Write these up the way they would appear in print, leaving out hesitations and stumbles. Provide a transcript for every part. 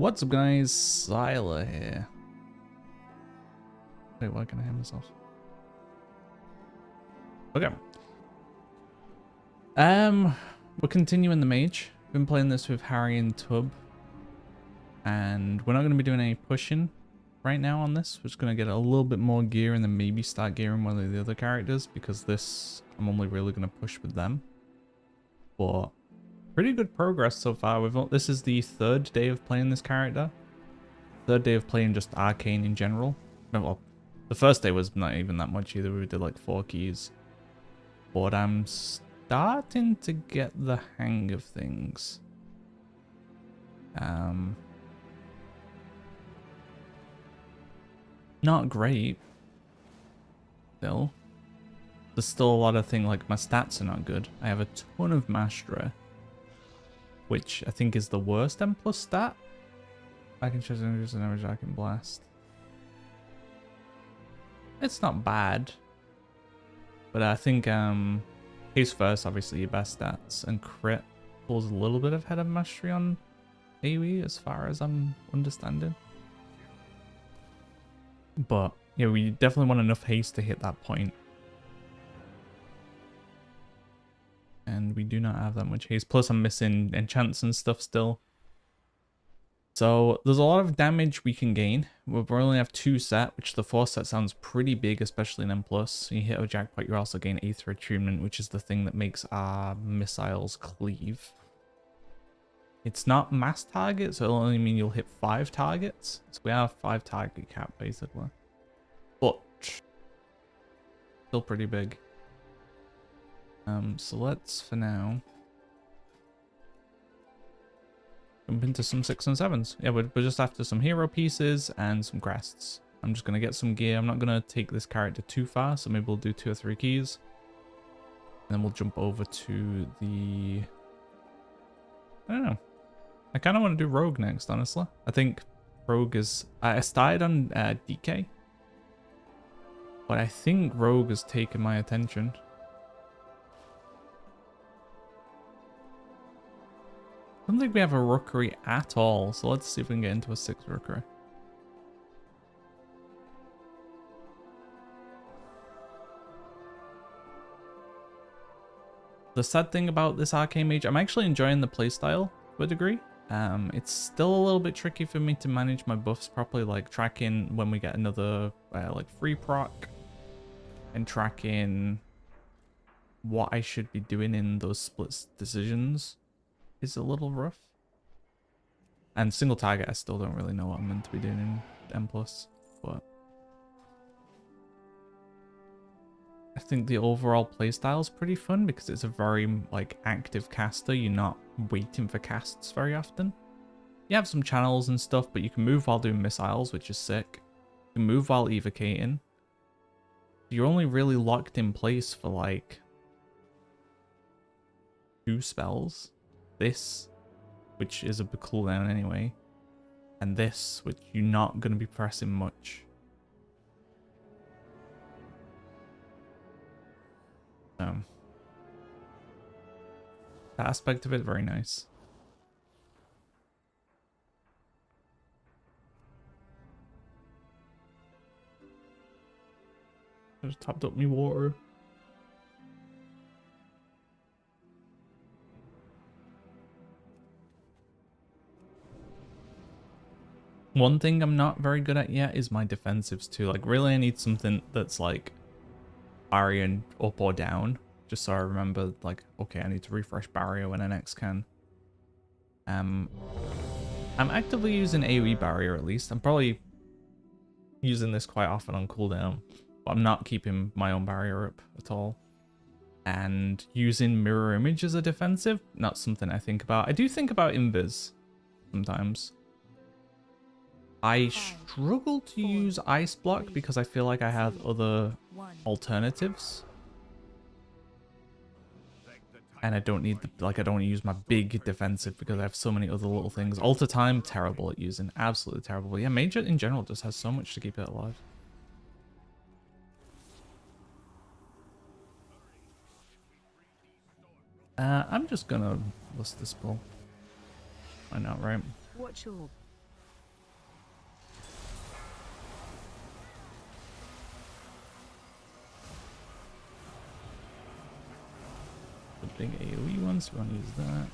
What's up, guys? Syla here. Wait, why can I hear myself? Okay. We're continuing the Mage. Been playing this with Harry and Tub, and we're not going to be doing any pushing right now on this. We're just going to get a little bit more gear and then maybe start gearing one of the other characters, because this I'm only really going to push with them. But pretty good progress so far. This is the third day of playing this character. Third day of playing just Arcane in general. No, well, the first day was not even that much either. We did like 4 keys. But I'm starting to get the hang of things. Not great. Still. There's still a lot of things, like my stats are not good. I have a ton of Mastery, which I think is the worst M+ stat. I can choose an average Arcane Blast. It's not bad. But I think Haste first, obviously your best stats, and crit pulls a little bit of head of mastery on AoE as far as I'm understanding. But yeah, we definitely want enough haste to hit that point. And we do not have that much haste. Plus I'm missing enchants and stuff still. So there's a lot of damage we can gain. We only have 2 set, which the 4 set sounds pretty big, especially in M+. You hit a jackpot, you also gain Aether Attunement, which is the thing that makes our missiles cleave. It's not mass target, so it'll only mean you'll hit 5 targets. So we have 5 target cap, basically. But still pretty big. So let's, for now, jump into some 6 and 7s. Yeah, we're just after some hero pieces and some crests. I'm just going to get some gear. I'm not going to take this character too far, so maybe we'll do 2 or 3 keys. And then we'll jump over to the... I don't know. I kind of want to do Rogue next, honestly. I think Rogue is... I started on DK. But I think Rogue has taken my attention. I don't think we have a rookery at all, so let's see if we can get into a 6 rookery. The sad thing about this Arcane Mage, I'm actually enjoying the playstyle to a degree. It's still a little bit tricky for me to manage my buffs properly, like tracking when we get another like free proc, and tracking what I should be doing in those split decisions is a little rough. And single target, I still don't really know what I'm meant to be doing in M+, but I think the overall playstyle is pretty fun because it's a very like active caster. You're not waiting for casts very often. You have some channels and stuff, but you can move while doing missiles, which is sick. You can move while evocating. You're only really locked in place for like 2 spells. This, which is a cooldown anyway, and this, which you're not going to be pressing much. That aspect of it, very nice. I just topped up my water. One thing I'm not very good at yet is my defensives too. Like, really I need something that's like barrier up or down, just so I remember, like, okay, I need to refresh barrier when I next can. I'm actively using AoE barrier at least. I'm probably using this quite often on cooldown, but I'm not keeping my own barrier up at all. And using mirror image as a defensive, not something I think about. I do think about invis sometimes. I struggle to use Ice Block because I feel like I have other alternatives. And I don't need the, like, I don't want to use my big defensive because I have so many other little things. Alter Time, terrible at using. Absolutely terrible. But yeah, Mage in general just has so much to keep it alive. I'm just gonna list this ball. Why not, right? What's your big AoE one, so we want to use that.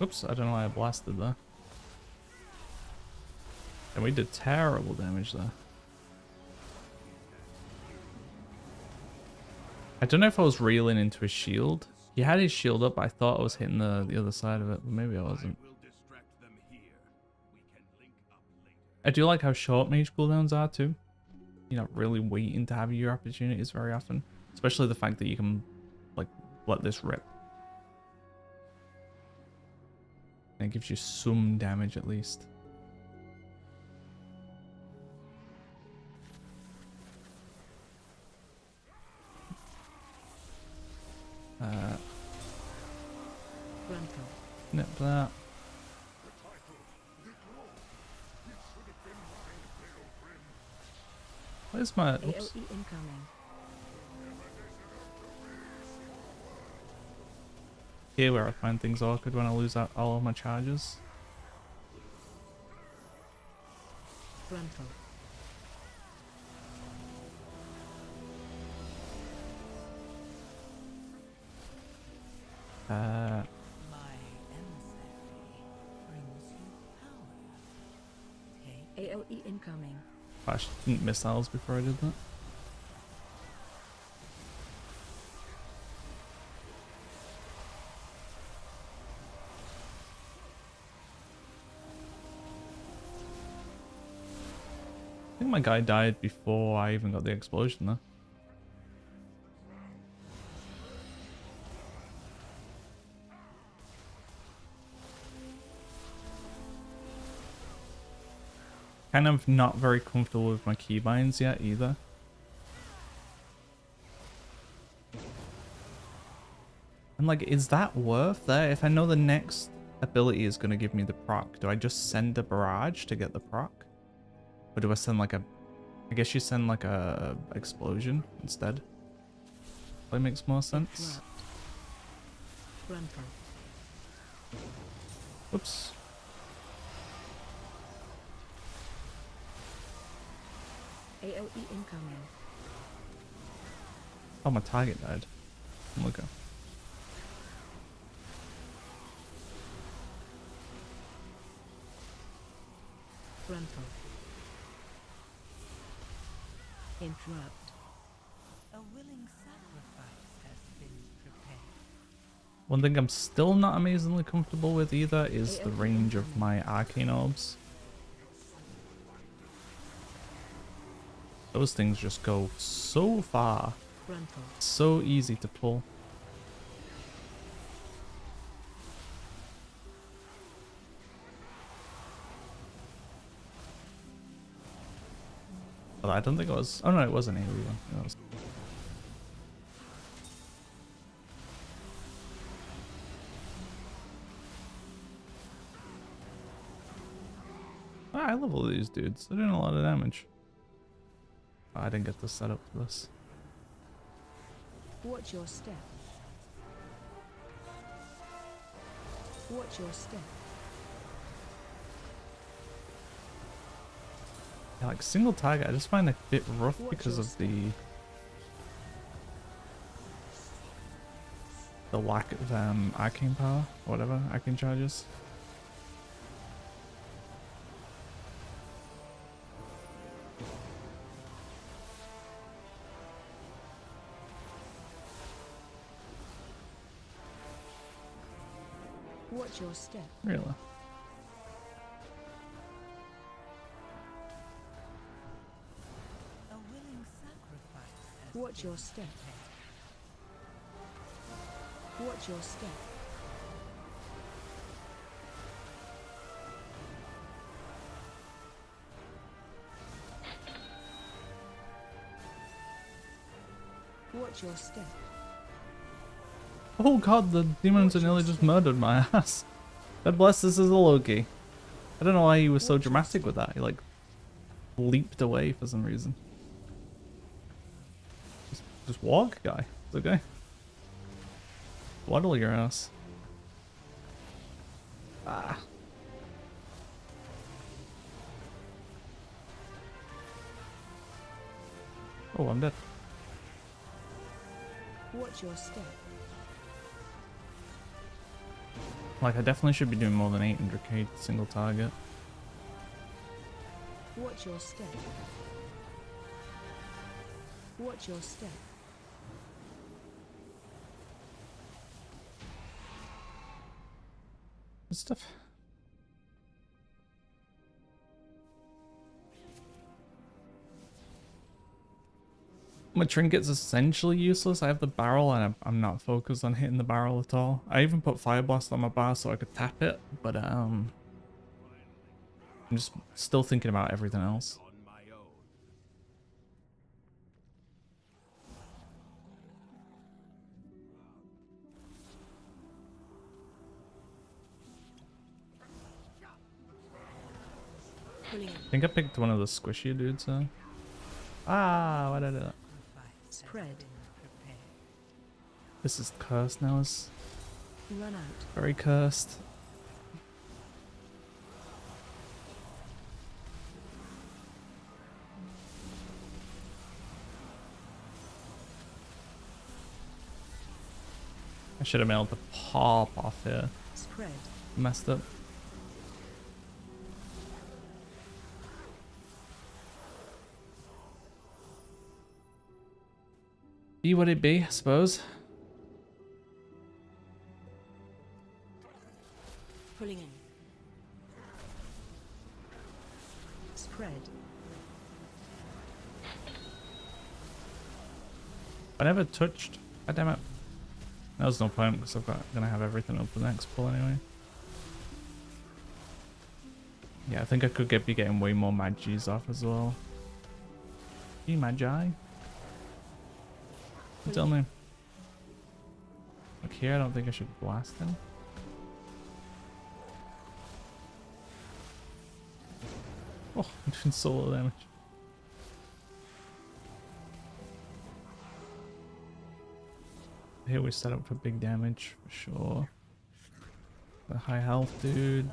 Oops, I don't know why I blasted there. And we did terrible damage there. I don't know if I was reeling into his shield. He had his shield up, but I thought I was hitting the other side of it, but maybe I wasn't. I do like how short mage cooldowns are too. You're not really waiting to have your opportunities very often. Especially the fact that you can, like, let this rip. And it gives you some damage at least. Nip that. Where's my... Oops. Here where I find things awkward when I lose out all of my charges. AOE incoming. I didn't missiles before I did that. I think my guy died before I even got the explosion there. Kind of not very comfortable with my keybinds yet either. I'm like, is that worth that? If I know the next ability is going to give me the proc, do I just send a barrage to get the proc? Or do I send like a... I guess you send like a explosion instead. That makes more sense. Whoops. AOE incoming. Oh, my target died. Look at. Frontal. Interrupt. A willing sacrifice has been prepared. One thing I'm still not amazingly comfortable with either is the range of my arcane orbs. Those things just go so far. Frontal. So easy to pull. But I don't think it was... Oh no, it was an AoE one. It was... I level these dudes. They're doing a lot of damage. Oh, I didn't get the setup for this. Watch your step. Watch your step. Yeah, like single target, I just find it a bit rough because of the lack of arcane power, or whatever, arcane charges. Watch your step. Really? A willing sacrifice has Watch been your step. prepared. Watch your step. Watch your step. Oh god, the demons nearly just murdered my ass. God bless, this is a Loki. I don't know why he was so dramatic with that. He like leaped away for some reason. Just walk, guy. It's okay. Waddle your ass. Ah. Oh, I'm dead. Watch your step. Like, I definitely should be doing more than 800k single target. Watch your step. Watch your step. Good stuff. My trinket's essentially useless. I have the barrel and I'm not focused on hitting the barrel at all. I even put Fire Blast on my bar so I could tap it, but I'm just still thinking about everything else. Pulling in. I think I picked one of the squishy dudes though. Ah, why did I do that? Spread. This is cursed now. It's Run out. very cursed. I should have been able to pop off here. Spread. Messed up. Be what it be, I suppose. Pulling in. Spread. I never touched. God damn it. That was no point because I'm gonna have everything up the next pull anyway. Yeah, I think I could be getting way more Magis off as well. Be Magi? You tell me. Look here, I don't think I should blast him. Oh, I'm doing solo damage. Here we set up for big damage for sure. The high health dude.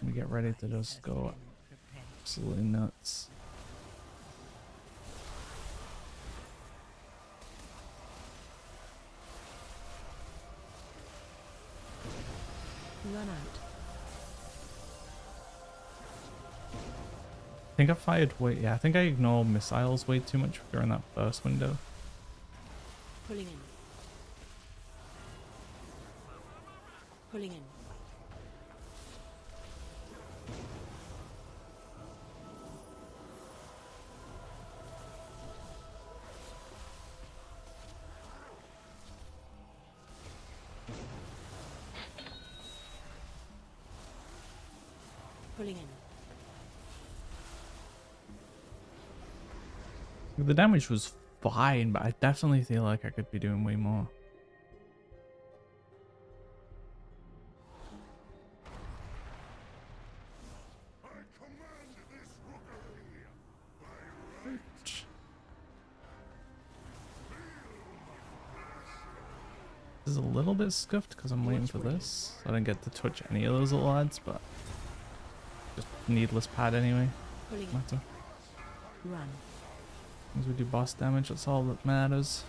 We get ready to just go absolutely nuts. Run out. I think I fired way, yeah, I think I ignored missiles way too much during that first window. Pulling in. Pulling in. Pulling in. The damage was fine, but I definitely feel like I could be doing way more. This is a little bit scuffed because I'm waiting for this. I didn't get to touch any of those little ads, but just needless pad anyway. Pulling in. Matter. Run. As we do boss damage, that's all that matters.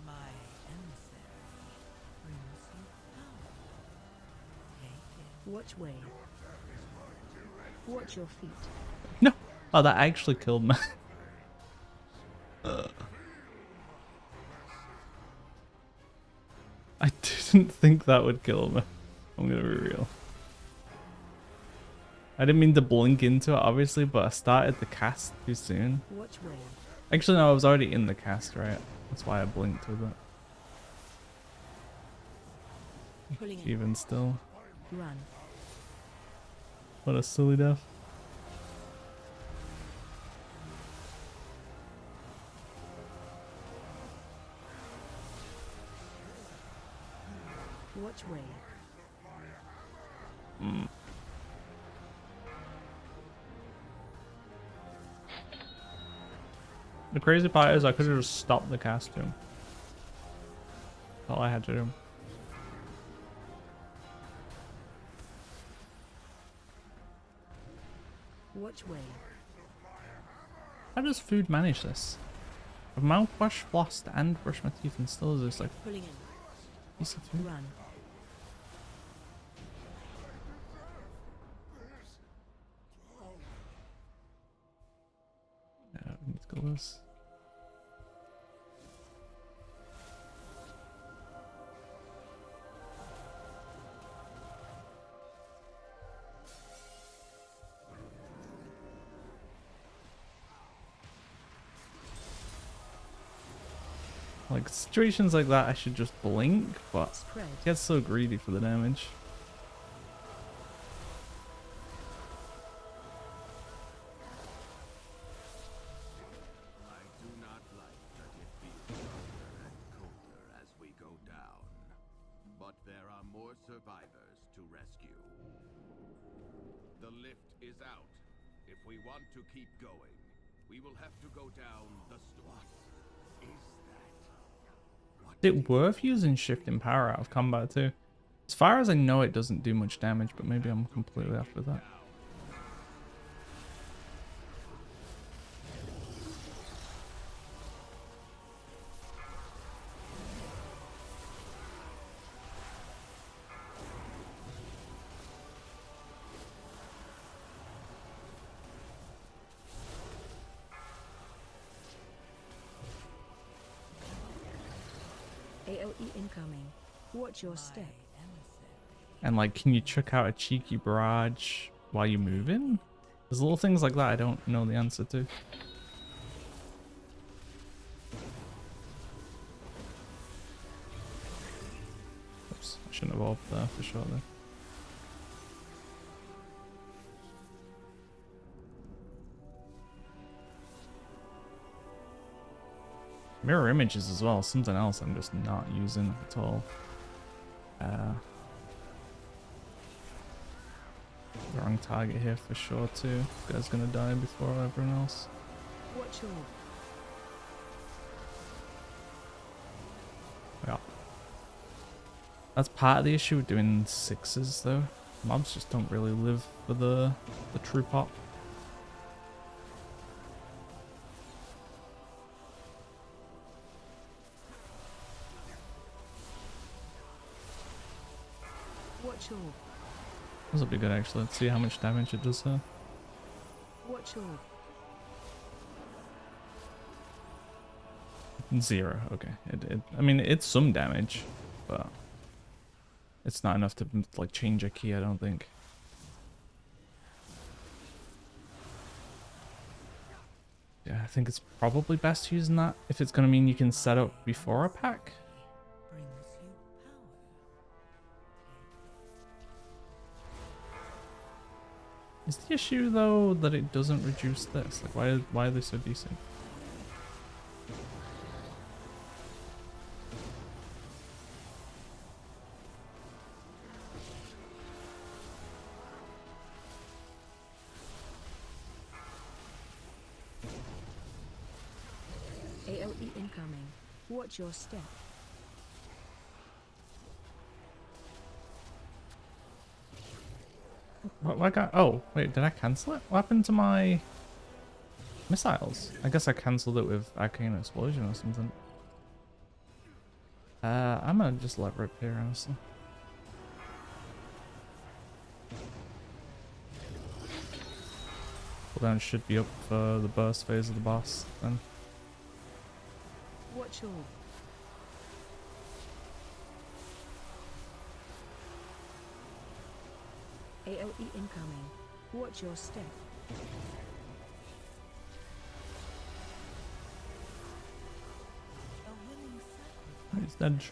My emissary brings you power. Take it. Watch way. Watch your feet. No! Oh, that actually killed me. I didn't think that would kill me. I'm gonna be real. I didn't mean to blink into it, obviously, but I started the cast too soon. Watch way. Actually, no, I was already in the cast, right? That's why I blinked with it. Pulling in. Even still. Run. What a silly death. Watch way. The crazy part is I could have just stopped the cast too. That's all I had to do. Watch way. How does food manage this? I've mouthwash, flossed, and brushed my teeth, and still there's like Pulling in. a piece of food. Run. Yeah, we need to go this. Like situations like that, I should just blink, but Spread. it gets so greedy for the damage. I do not like that it feels darker and colder as we go down. But there are more survivors to rescue. The lift is out. If we want to keep going, we will have to go down the what is that? Is it worth using shifting power out of combat too? As far as I know, it doesn't do much damage, but maybe I'm completely off with that. AOE incoming. Watch your step. And like, can you chuck out a cheeky barrage while you're moving? There's little things like that I don't know the answer to. Oops, I shouldn't have orbed there for sure though. Mirror images as well, something else I'm just not using at all. Wrong target here for sure too. This guy's gonna die before everyone else. Watch your. Yeah. That's part of the issue with doing sixes though. Mobs just don't really live for the true pop. Watch your. This will be good actually. Let's see how much damage it does here. Watch your. 0. Okay. I mean, it's some damage, but it's not enough to like change a key, I don't think. Yeah, I think it's probably best using that if it's going to mean you can set up before a pack. Brings you power. Is the issue though that it doesn't reduce this? Like why are they so decent? AOE incoming. Watch your step. What got? Oh wait, did I cancel it? What happened to my missiles? I guess I cancelled it with Arcane Explosion or something. I'm gonna just let rip here, honestly. Cooldown should be up for the burst phase of the boss then. Watch your. AOE incoming. Watch your step. A willing sacrifice. He's dead.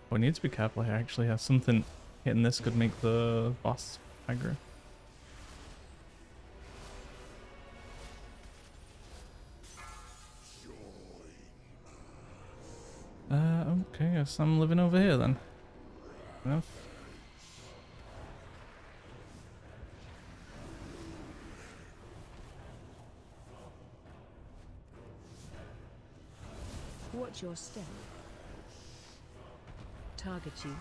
We need to be careful here actually. Yeah, something hitting this could make the boss aggro. Okay, guess I'm living over here then. Enough. Watch your step. target you.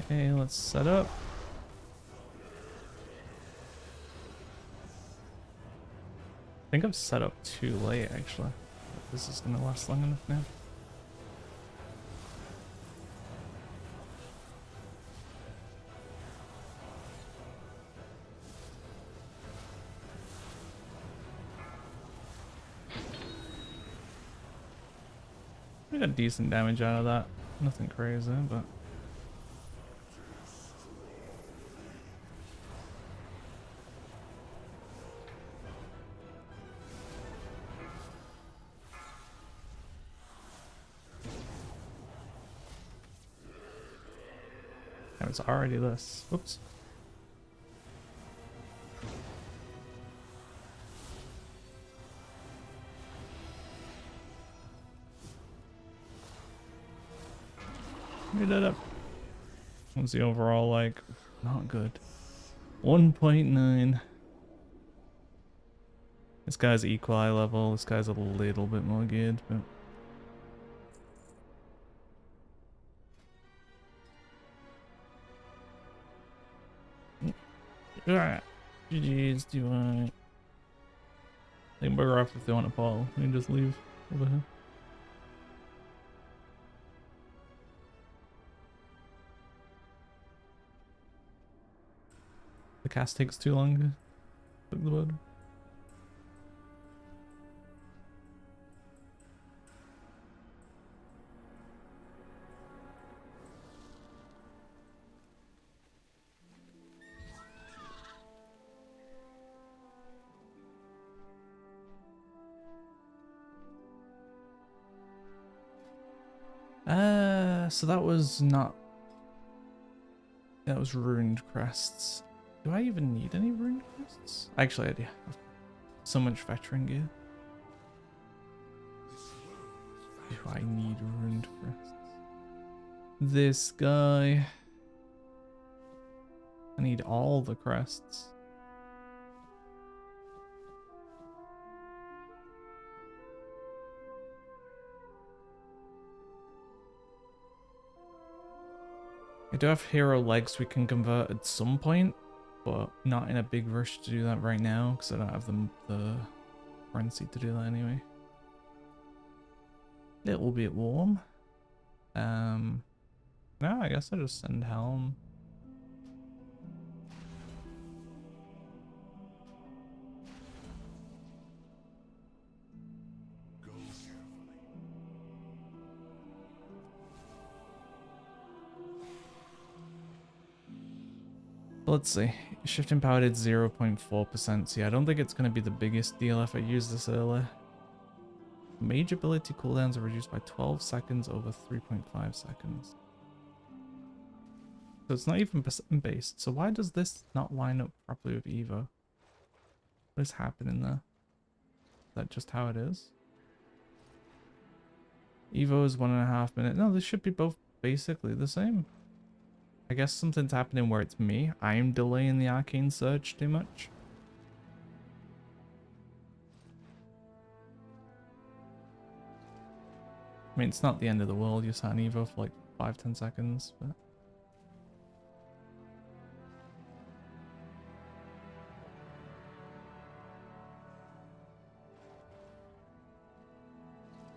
Okay, let's set up. I think I've set up too late actually. This is gonna last long enough now. We got decent damage out of that. Nothing crazy, but it's already this. Oops. We did it. What's the overall like? Not good. 1.9. This guy's equal eye level. This guy's a little bit more geared, but alright. GG's, do I? They can bugger off if they want to Paul. We can just leave over here. The cast takes too long to click the button. So that was not... That was ruined crests. Do I even need any ruined crests? Actually, I do. So much veteran gear. Do I need ruined crests? This guy. I need all the crests. I do have hero legs we can convert at some point, but not in a big rush to do that right now because I don't have the currency to do that anyway. Little bit warm. No, I guess I'll just send Helm. Let's see. Shifting power did 0.4%. So yeah, I don't think it's going to be the biggest deal if I use this early. Mage ability cooldowns are reduced by 12 seconds over 3.5 seconds. So it's not even percent based. So why does this not line up properly with Evo? What is happening there? Is that just how it is? Evo is 1.5 minutes. No, this should be both basically the same. I guess something's happening where it's me. I'm delaying the arcane surge too much. I mean, it's not the end of the world. You saw an Evo for like 5-10 seconds, but...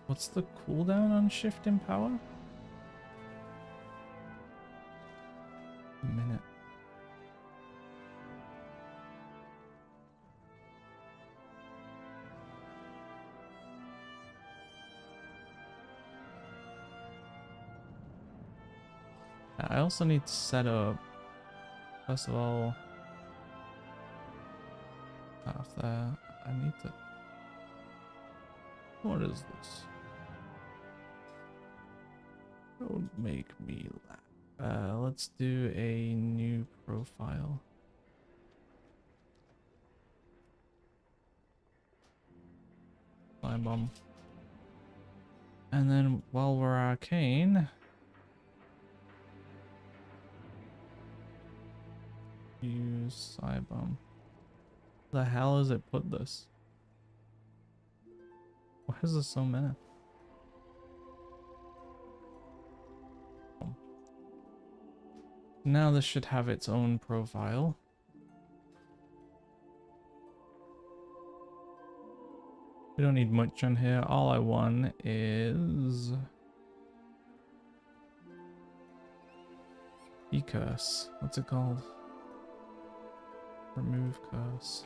What's the cooldown on shifting power? A minute. I also need to set up, first of all, off there. I need to... What is this? Don't make me laugh. Let's do a new profile. Flying bomb. And then while we're arcane, use Psy bomb. The hell has it put this? Why is there so many? Now this should have its own profile. We don't need much on here. All I want is curse. What's it called? Remove curse.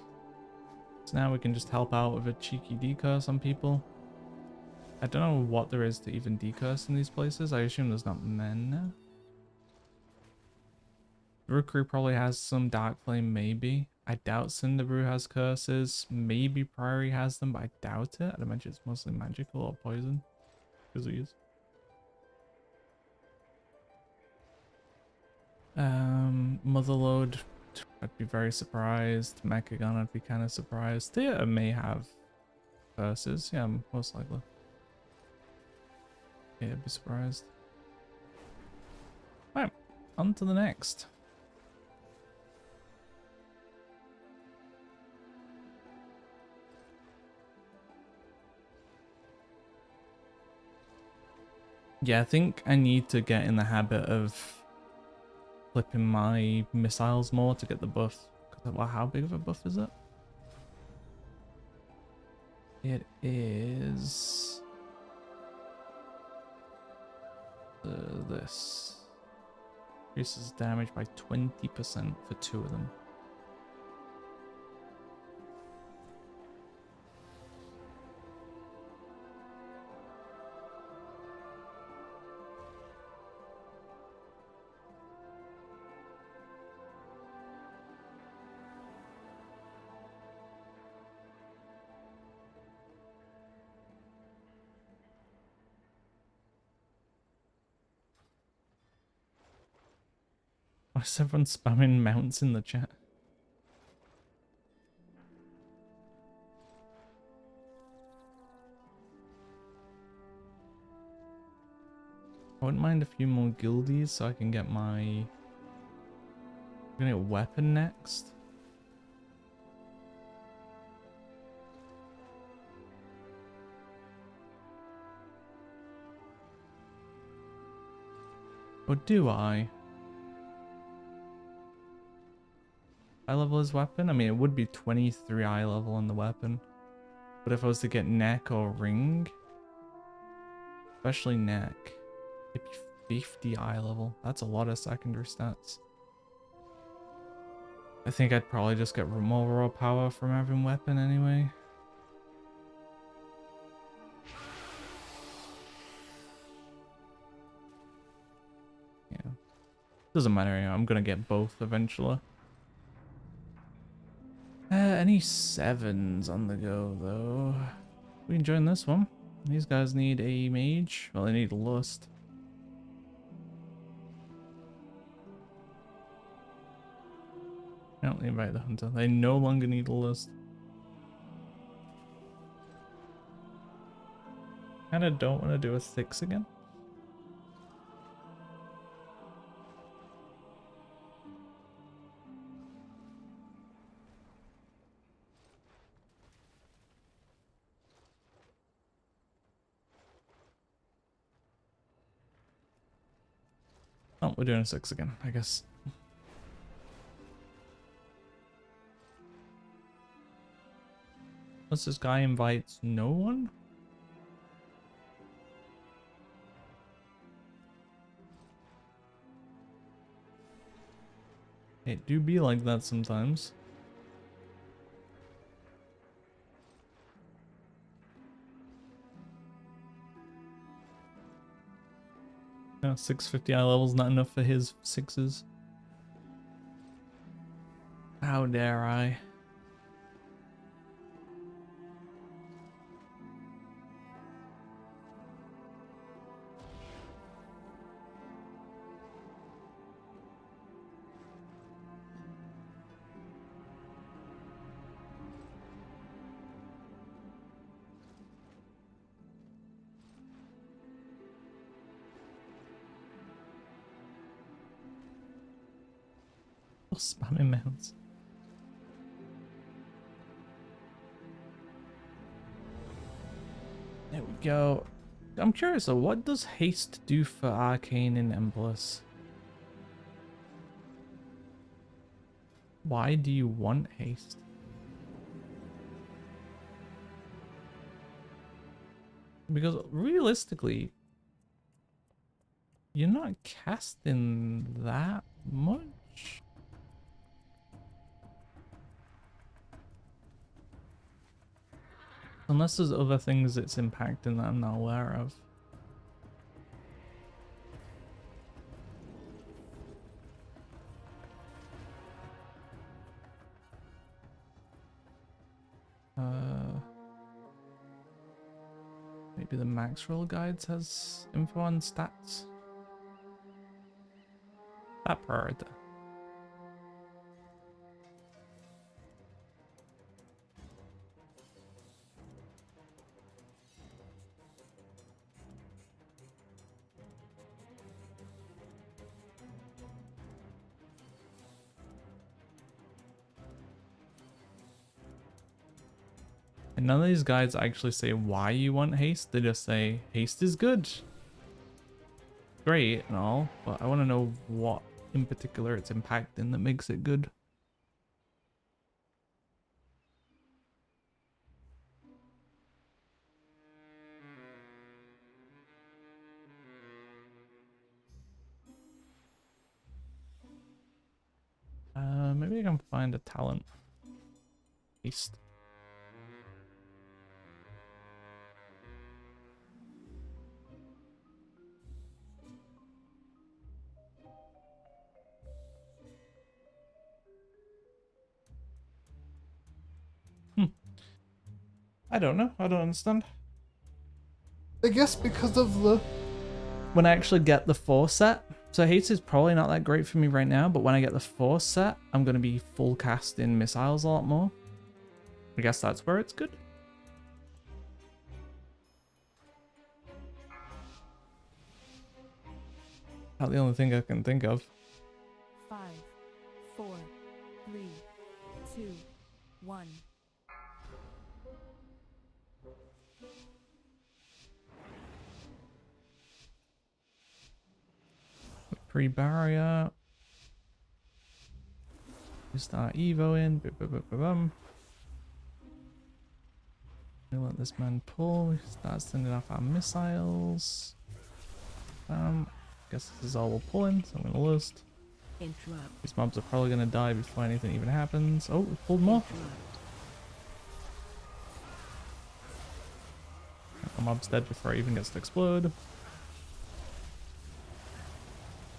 So now we can just help out with a cheeky decurse on people. I don't know what there is to even decurse in these places. I assume there's not men. Rookery probably has some Dark Flame, maybe. I doubt Cinderbrew has curses. Maybe Priory has them, but I doubt it. I'd imagine it's mostly magical or poison. Disease. Motherlode, I'd be very surprised. Mechagon, I'd be kind of surprised. Theater may have curses. Yeah, most likely. Yeah, I'd be surprised. Right, on to the next. Yeah, I think I need to get in the habit of flipping my missiles more to get the buff. Well, how big of a buff is it? It is this. Increases damage by 20% for 2 of them. Why is everyone spamming mounts in the chat? I wouldn't mind a few more guildies so I can get my... I'm gonna get weapon next. Or do I? Eye level is weapon? I mean, it would be 23 eye level on the weapon. But if I was to get neck or ring, especially neck, it'd be 50 eye level. That's a lot of secondary stats. I think I'd probably just get more raw power from having weapon anyway. Yeah. Doesn't matter, you know, I'm gonna get both eventually. Any 7s on the go, though? We enjoying this one? These guys need a mage. Well, they need a lust. I don't invite the hunter. They no longer need a lust. Kinda don't want to do a 6 again. Oh, we're doing a 6 again, I guess. Unless this guy invites no one? It do be like that sometimes. No, 650 eye level's not enough for his 6s. How dare I? Spamming mounts. There we go. I'm curious though, what does haste do for Arcane in Empress? Why do you want haste? Because realistically, you're not casting that much. Unless there's other things it's impacting that I'm not aware of. Maybe the max roll guides has info on stats. That priority. And none of these guides actually say why you want haste. They just say haste is good. Great and all, but I want to know what in particular it's impacting that makes it good. Maybe I can find a talent. Haste. I don't know. I don't understand. I guess because of the... When I actually get the 4 set. So haste is probably not that great for me right now, but when I get the 4 set, I'm going to be full casting missiles a lot more. I guess that's where it's good. Not the only thing I can think of. 5, 4, 3, 2, 1. Pre-barrier. We start Evo in. We let this man pull. We start sending off our missiles. Guess this is all we're pulling, so I'm gonna list. Interrupt. These mobs are probably gonna die before anything even happens. Oh, we pulled more. The mob's dead before it even gets to explode.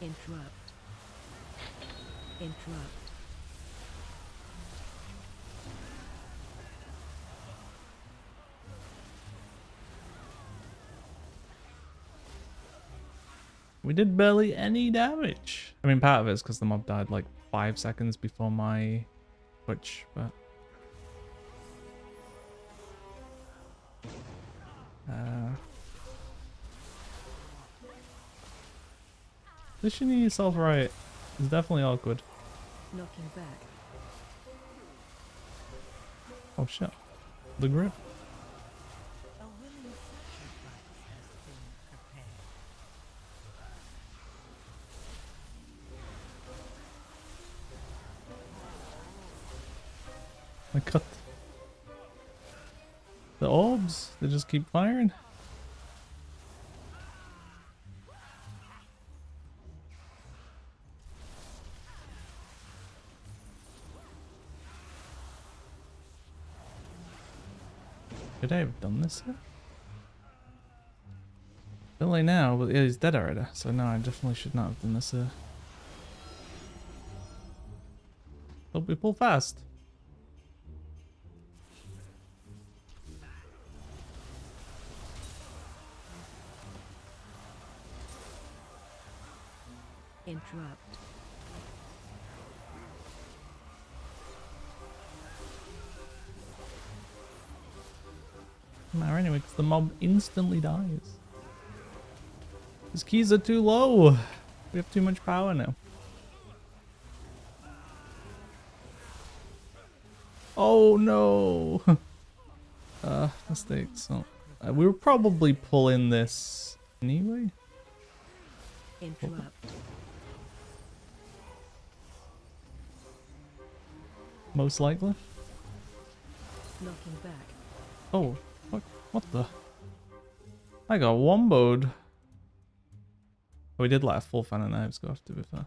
Interrupt. Interrupt. We did barely any damage. I mean, part of it is because the mob died like 5 seconds before my Twitch, but... Positioning yourself right is definitely awkward. Knocking back. Oh shit. The grip. A willing sacrifice has been prepared. I cut. The orbs, they just keep firing. Could I have done this here? Billy now, but yeah, he's dead already, so no, I definitely should not have done this here. Hope we pull fast. Interrupt. Matter anyway, because the mob instantly dies. His keys are too low. We have too much power now. Oh no! Mistakes. Oh. We were probably pulling this anyway. Interrupt. Most likely. Knocking back. Oh, what the? I got womboed. We did let a full fan of knives go off, to be fair.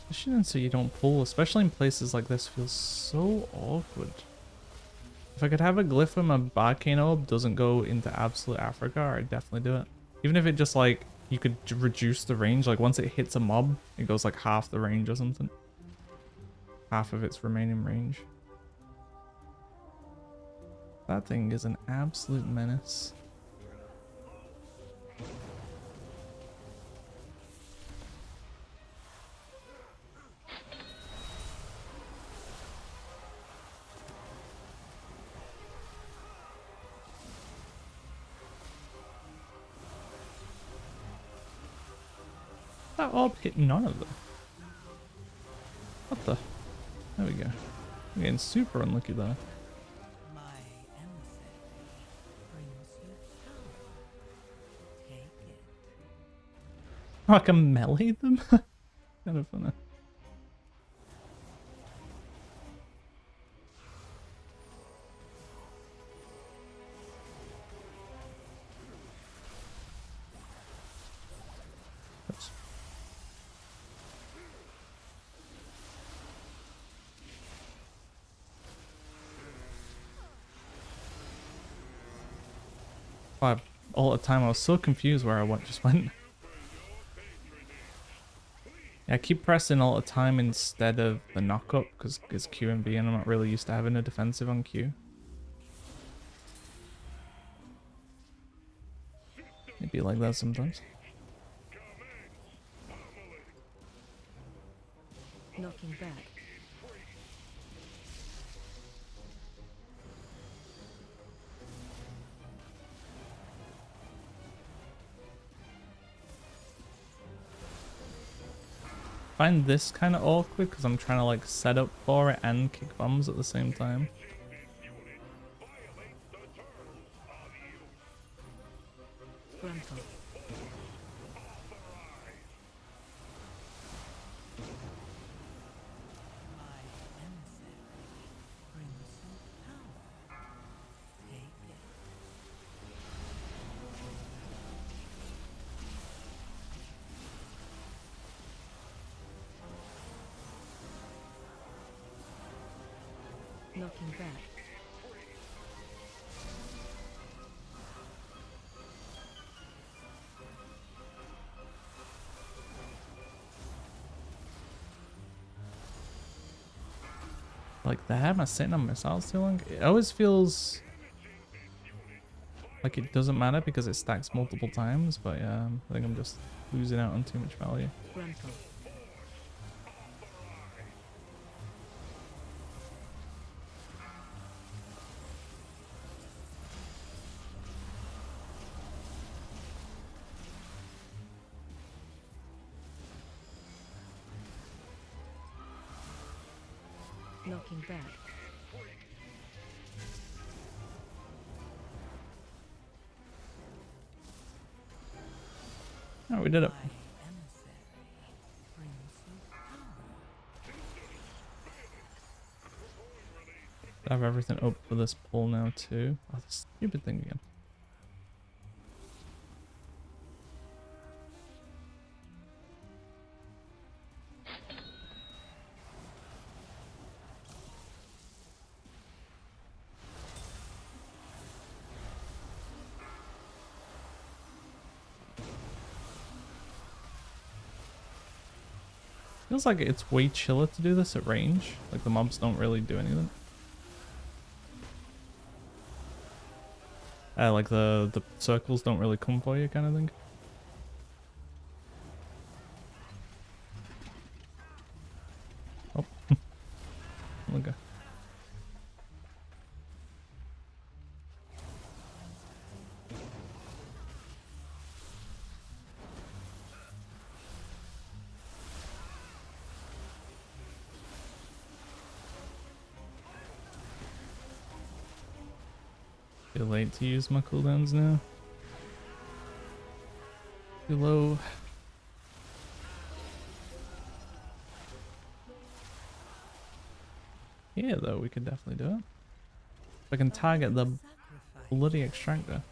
Pushing so you don't pull, especially in places like this, feels so awkward. If I could have a glyph where my Arcane orb doesn't go into absolute Africa, I'd definitely do it. Even if it just like, you could reduce the range, like once it hits a mob, it goes like half the range or something. Half of its remaining range. That thing is an absolute menace. That orb hit none of them. What the? There we go. We're getting super unlucky there. My emissary brings you power. Take it. Oh, I can melee them? Kind of funny. Oops. All the time I was so confused where I just went. Yeah, I keep pressing all the time instead of the knockup because it's Q and B and I'm not really used to having a defensive on Q. It'd be like that sometimes. Knocking back. Find this kind of awkward because I'm trying to like set up for it and kick bombs at the same time. Frontal. My emissary brings you power. Take it. Knocking back. Like that, am I sitting on missiles too long? It always feels like it doesn't matter because it stacks multiple times, but yeah, I think I'm just losing out on too much value. Frontal. Knocking back. Oh, we did it. My emissary brings you power. I have everything up for this pull now too. Oh, this stupid thing again. Feels like it's way chiller to do this at range. Like the mobs don't really do anything. Like the circles don't really come for you kind of thing. Okay. Too late to use my cooldowns now. Too low. Yeah, though, we could definitely do it. If I can target the bloody extractor.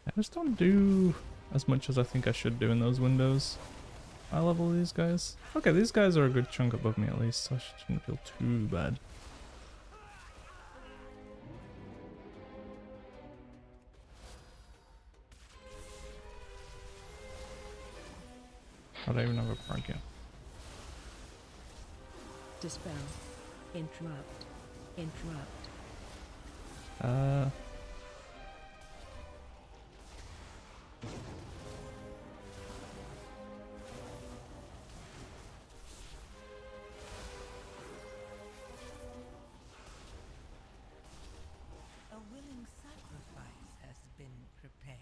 I just don't do as much as I think I should do in those windows. I level these guys. Okay, these guys are a good chunk above me at least, so I shouldn't feel too bad. I don't even have a prank yet. Dispel. Interrupt. Interrupt. A willing sacrifice has been prepared.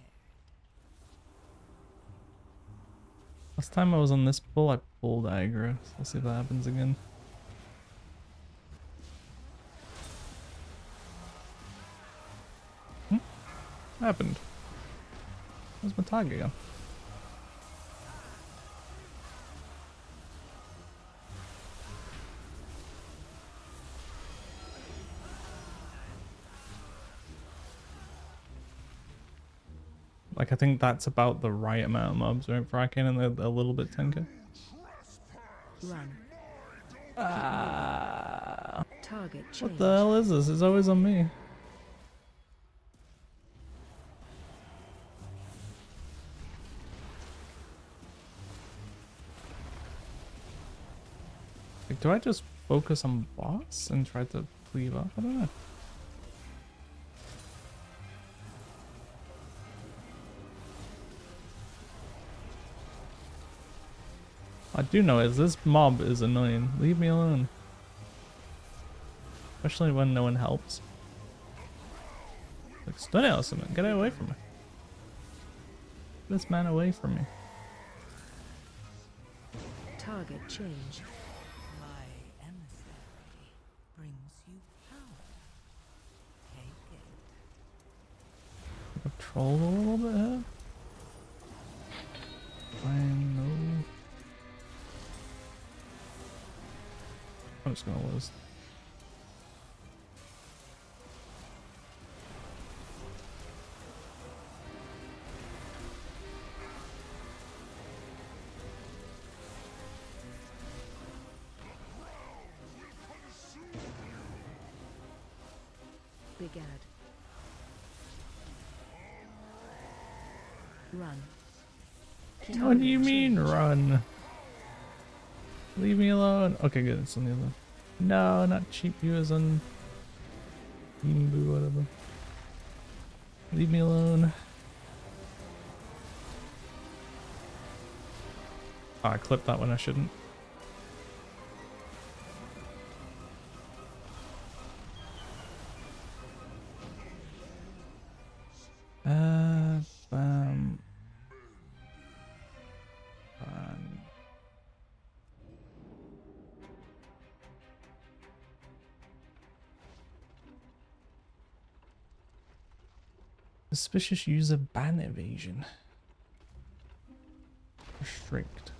Last time I was on this pull, I pulled aggro. So let's see if that happens again. What happened? Where's my target go? Like, I think that's about the right amount of mobs, right? For Arcane, and they're a little bit tanky. Run. Target change. What the hell is this? It's always on me. Like, do I just focus on boss and try to cleave up? I don't know. I do know is this mob is annoying. Leave me alone. Especially when no one helps. Like, stun it or something. Get it away from me. Get this man away from me. Target change. My emissary brings you power. Take it. I've trolled a little bit here. I know. I'm just gonna lose. Big ad. Run. What do you mean run? Leave me alone. Okay, good. It's on the other. No, not cheap viewers on Boo, whatever. Leave me alone. Oh, I clipped that when I shouldn't. Bam. Suspicious user ban evasion. Restrict.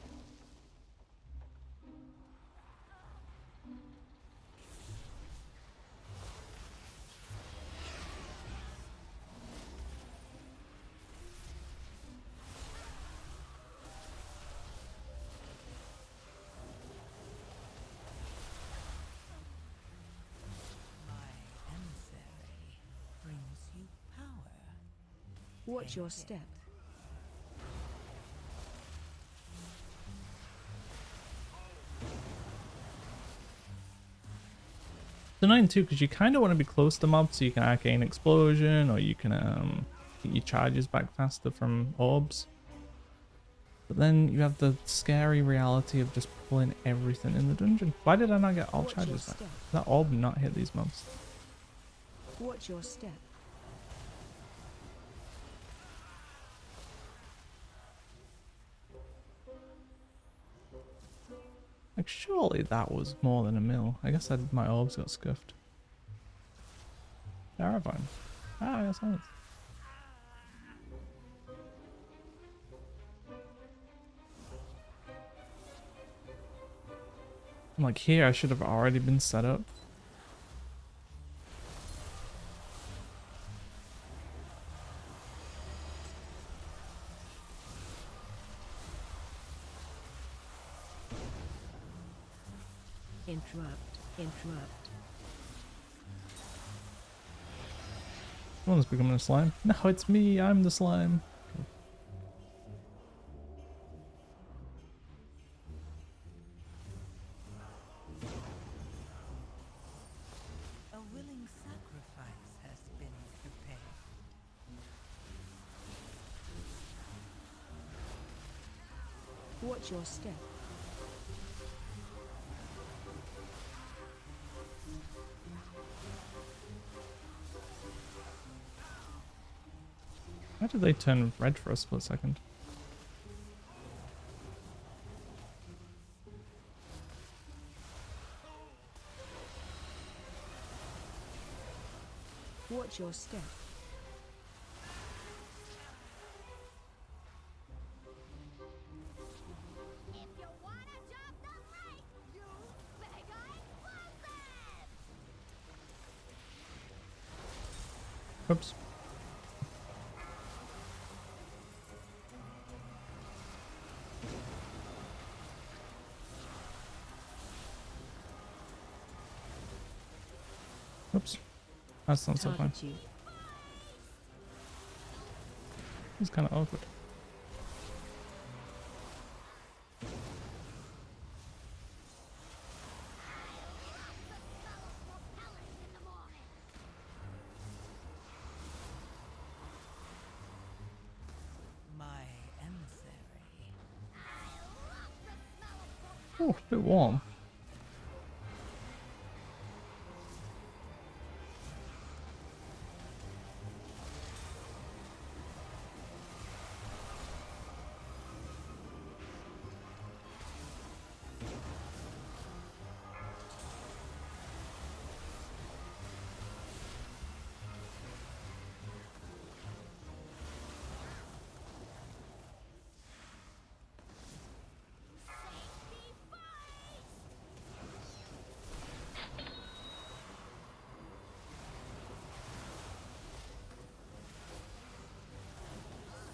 My emissary Watch your step. It's annoying too because you kind of want to be close to mobs so you can Arcane Explosion, or you can get your charges back faster from orbs. But then you have the scary reality of just pulling everything in the dungeon. Why did I not get all Watch your charges back? step. That orb not hit these mobs. Watch your step. Like, surely that was more than a mil. I guess my orbs got scuffed. Terrifying. Ah, I got silence. I'm like, here I should have already been set up. Interrupt. Interrupt. Someone's becoming a slime. No, it's me. I'm the slime. A willing sacrifice has been prepared. Watch your step. Why did they turn red for a split second? Watch your step. If you wanna jump the lake, you beggar explosive! Oops. Oops. That's not so fun. Target you. It's kind of awkward. My emissary. Oh, a bit warm.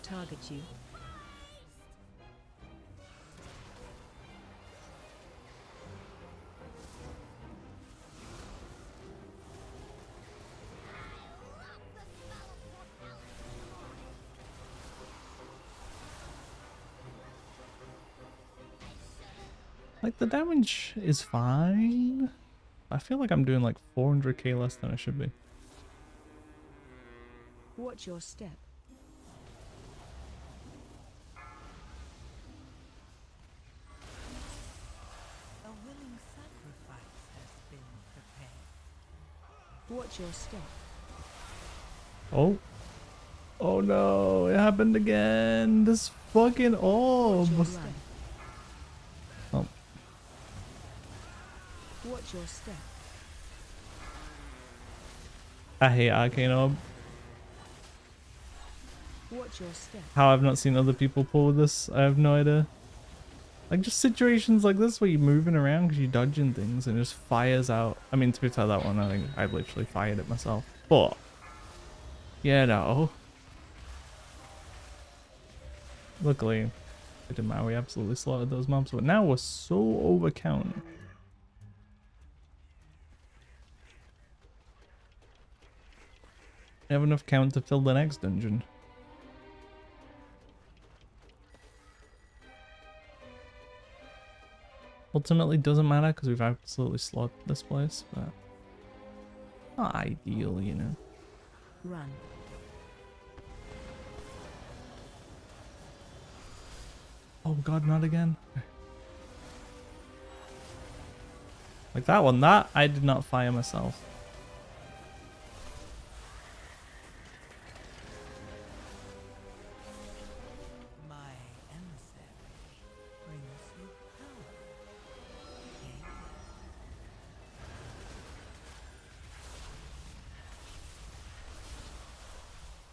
Target you. Like, the damage is fine. I feel like I'm doing like 400k less than I should be. Watch your step. A willing sacrifice has been prepared. Watch your step. Oh. Oh no, it happened again. This fucking Watch orb. your step. Oh. Watch your step. I hate Arcane Orb. Watch your step. How I've not seen other people pull this, I have no idea. Like, just situations like this where you're moving around because you're dodging things and it just fires out. I mean, to be fair, that one, I think I literally fired it myself. But, yeah, no. Luckily, we absolutely slaughtered those mobs, but now we're so overcounted. We have enough count to fill the next dungeon. Ultimately doesn't matter because we've absolutely slaughtered this place, but not ideal, you know. Run. Oh god, not again. Like that one, that I did not fire myself. My emissary brings you power.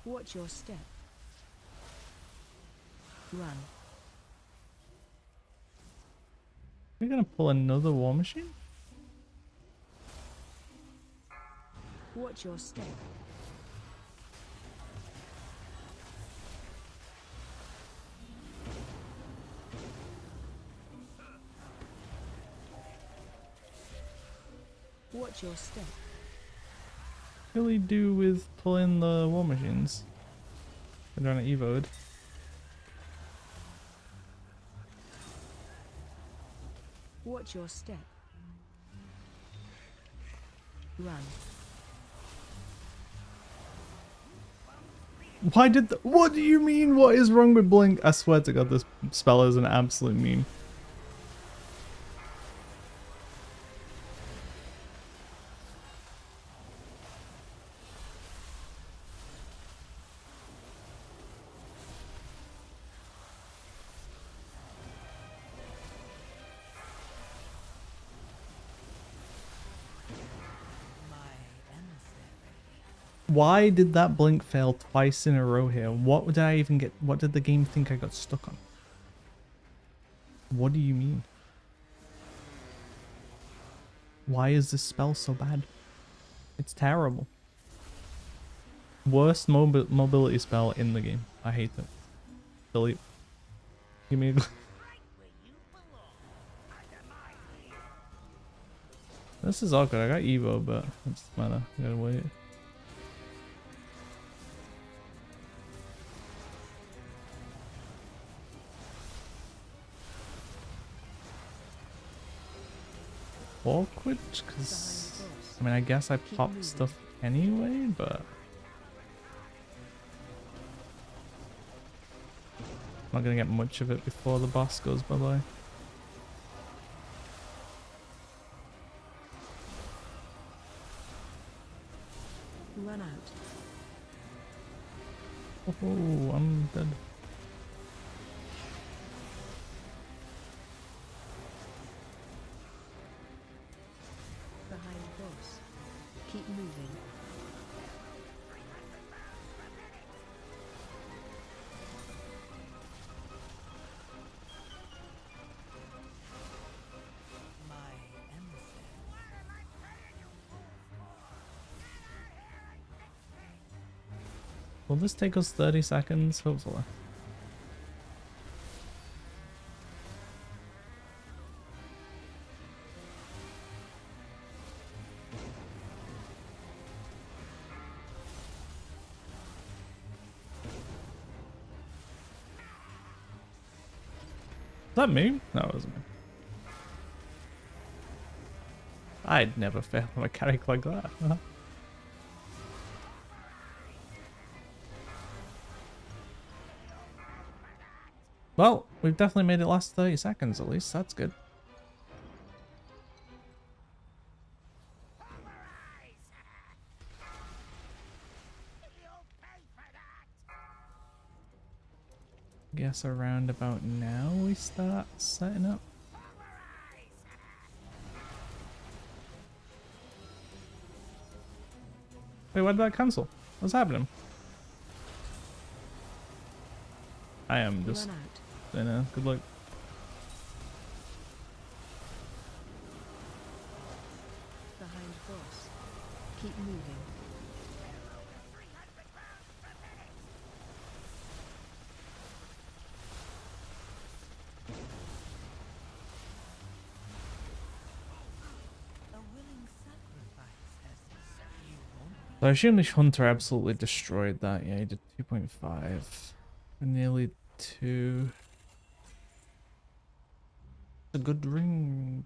Watch your step. Run. We're gonna pull another war machine? Watch your step. Watch your step. What do we do with pulling the war machines? They're on evoed. Watch your step. Run. Why did the— what do you mean? What is wrong with Blink? I swear to god, this spell is an absolute meme. My emissary. Why did that blink fail twice in a row here? What did I even get? What did the game think I got stuck on? What do you mean? Why is this spell so bad? It's terrible. Worst mobility spell in the game. I hate it. Delete. Give me a... This is awkward. I got Evo, but it doesn't matter. I gotta wait. Awkward, because I mean, I guess I popped stuff anyway, but I'm not gonna get much of it before the boss goes bye-bye. Run out. Oh, I'm dead. Behind boss. Keep moving. My emissary. Will this take us 30 seconds? Hopefully. Is that me? No, it wasn't me. I'd never fail a mechanic like that. Well, we've definitely made it last 30 seconds at least. That's good. Guess around about now we start setting up. Wait, why did that cancel? What's happening? I am just, Run out. you know, good luck. Behind boss. Keep moving. A willing sacrifice has you won't be. So I assume the Hunter absolutely destroyed that. Yeah, he did 2.5. And nearly 2. a good ring.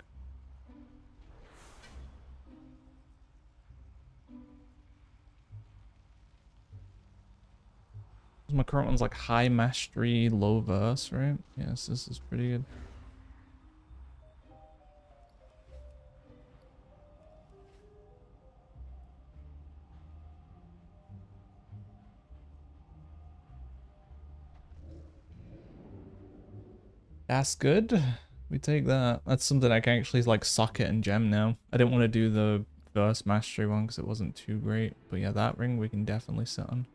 My current one's like high mastery, low verse, right? Yes, this is pretty good. That's good. We take that. That's something I can actually like socket and gem now. I didn't want to do the verse mastery one because it wasn't too great. But yeah, that ring we can definitely sit on.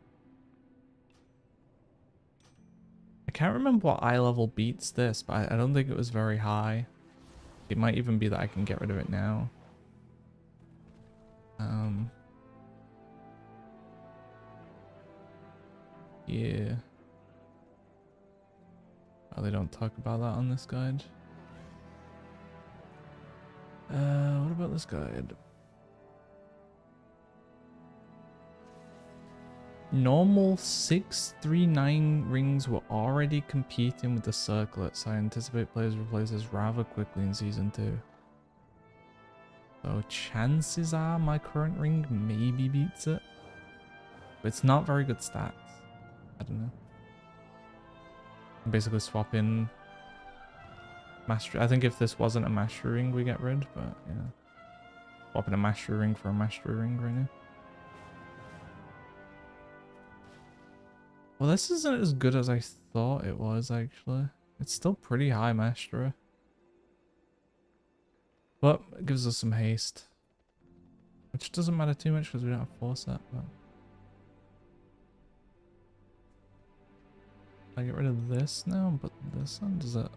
I can't remember what eye level beats this, but I don't think it was very high. It might even be that I can get rid of it now. Yeah. Oh, they don't talk about that on this guide. What about this guide? Normal 639 rings were already competing with the circlets. I anticipate players replace this rather quickly in Season 2. So chances are my current ring maybe beats it. But it's not very good stats. I don't know. I'm basically swapping mastery. I think if this wasn't a mastery ring we get rid, but yeah. Swapping a mastery ring for a mastery ring right now. Well, this isn't as good as I thought it was, actually. It's still pretty high mastery. But it gives us some haste. Which doesn't matter too much because we don't have force set, but... I get rid of this now, but this one, does it...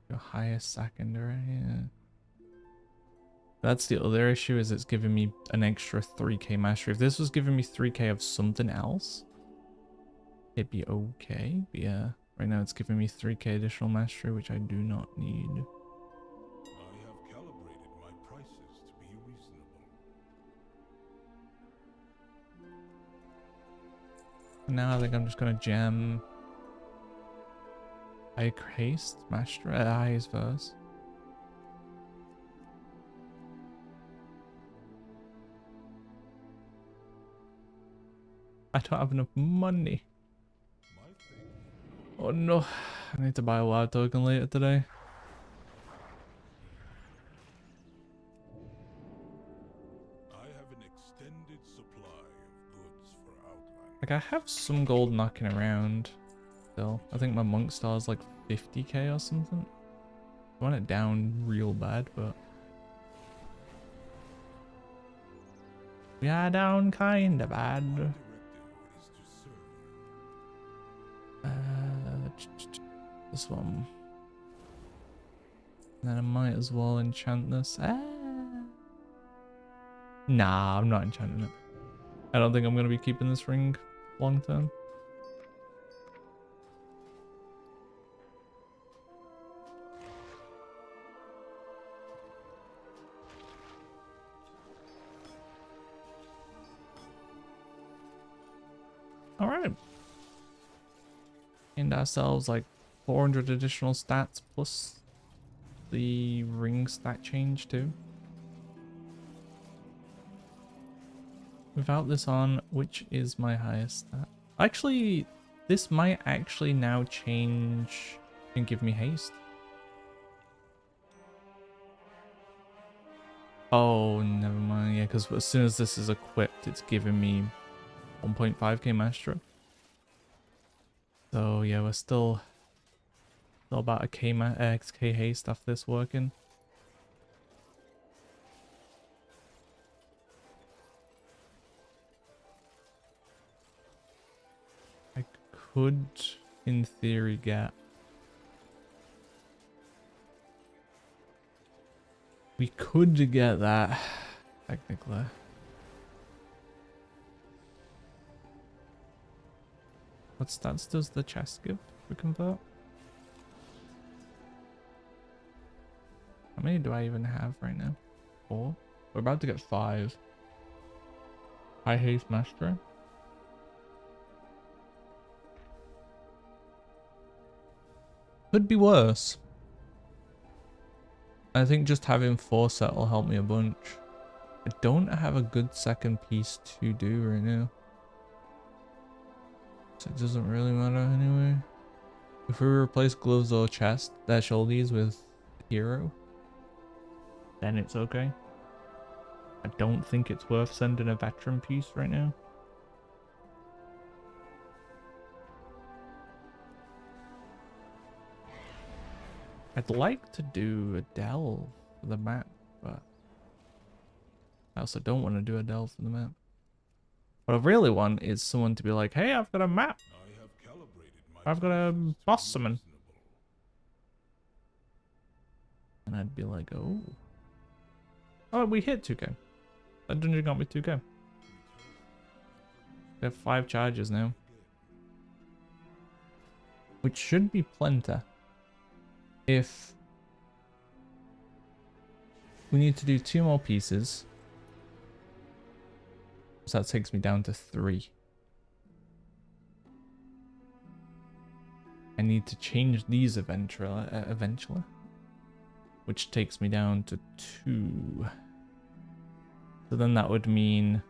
Your highest secondary, yeah. That's the other issue, is it's giving me an extra 3k mastery. If this was giving me 3k of something else, it'd be okay. But yeah, right now it's giving me 3k additional mastery, which I do not need. I have calibrated my prices to be reasonable. Now I think I'm just gonna gem high haste mastery, highest verse. I don't have enough money. Oh no, I need to buy a wild token later today. I have an extended supply of goods for outline. Like I have some gold knocking around still. I think my monk star is like 50k or something. I want it down real bad, but we are down kinda bad. This one. And then I might as well enchant this. Nah, I'm not enchanting it. I don't think I'm going to be keeping this ring long term. All right. And ourselves like 400 additional stats plus the ring stat change too. Without this on, which is my highest stat? Actually, this might actually now change and give me haste. Oh, never mind. Yeah, because as soon as this is equipped, it's giving me 1.5k mastery. So yeah, we're still about a K haste after this working. I could, in theory, get... We could get that, technically. What stats does the chest give we convert? How many do I even have right now? 4? We're about to get 5. High haste mastery. Could be worse. I think just having foresight will help me a bunch. I don't have a good second piece to do right now. So it doesn't really matter anyway. If we replace gloves or chest, their shoulders with hero, then it's okay. I don't think it's worth sending a veteran piece right now. I'd like to do a delve for the map, but I also don't want to do a delve for the map. What I really want is someone to be like, hey, I've got a map. I have calibrated my I've got a defenses to boss be summon. reasonable. And I'd be like, oh. Oh, we hit 2k. That dungeon got me 2k. We have 5 charges now. Which should be plenty. If we need to do 2 more pieces. So that takes me down to 3. I need to change these eventually. Which takes me down to 2. So then that would mean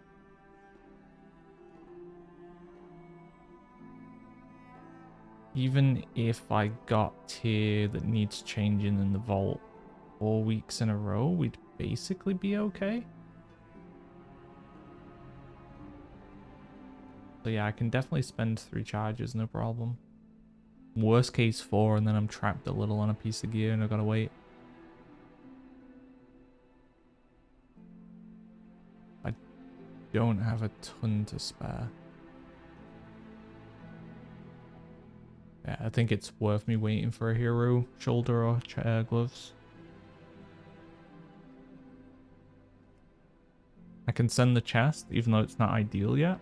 even if I got tier that needs changing in the vault 4 weeks in a row, we'd basically be okay. So yeah, I can definitely spend 3 charges, no problem. Worst case 4, and then I'm trapped a little on a piece of gear and I've got to wait. I don't have a ton to spare. Yeah, I think it's worth me waiting for a hero shoulder or gloves. I can send the chest, even though it's not ideal yet.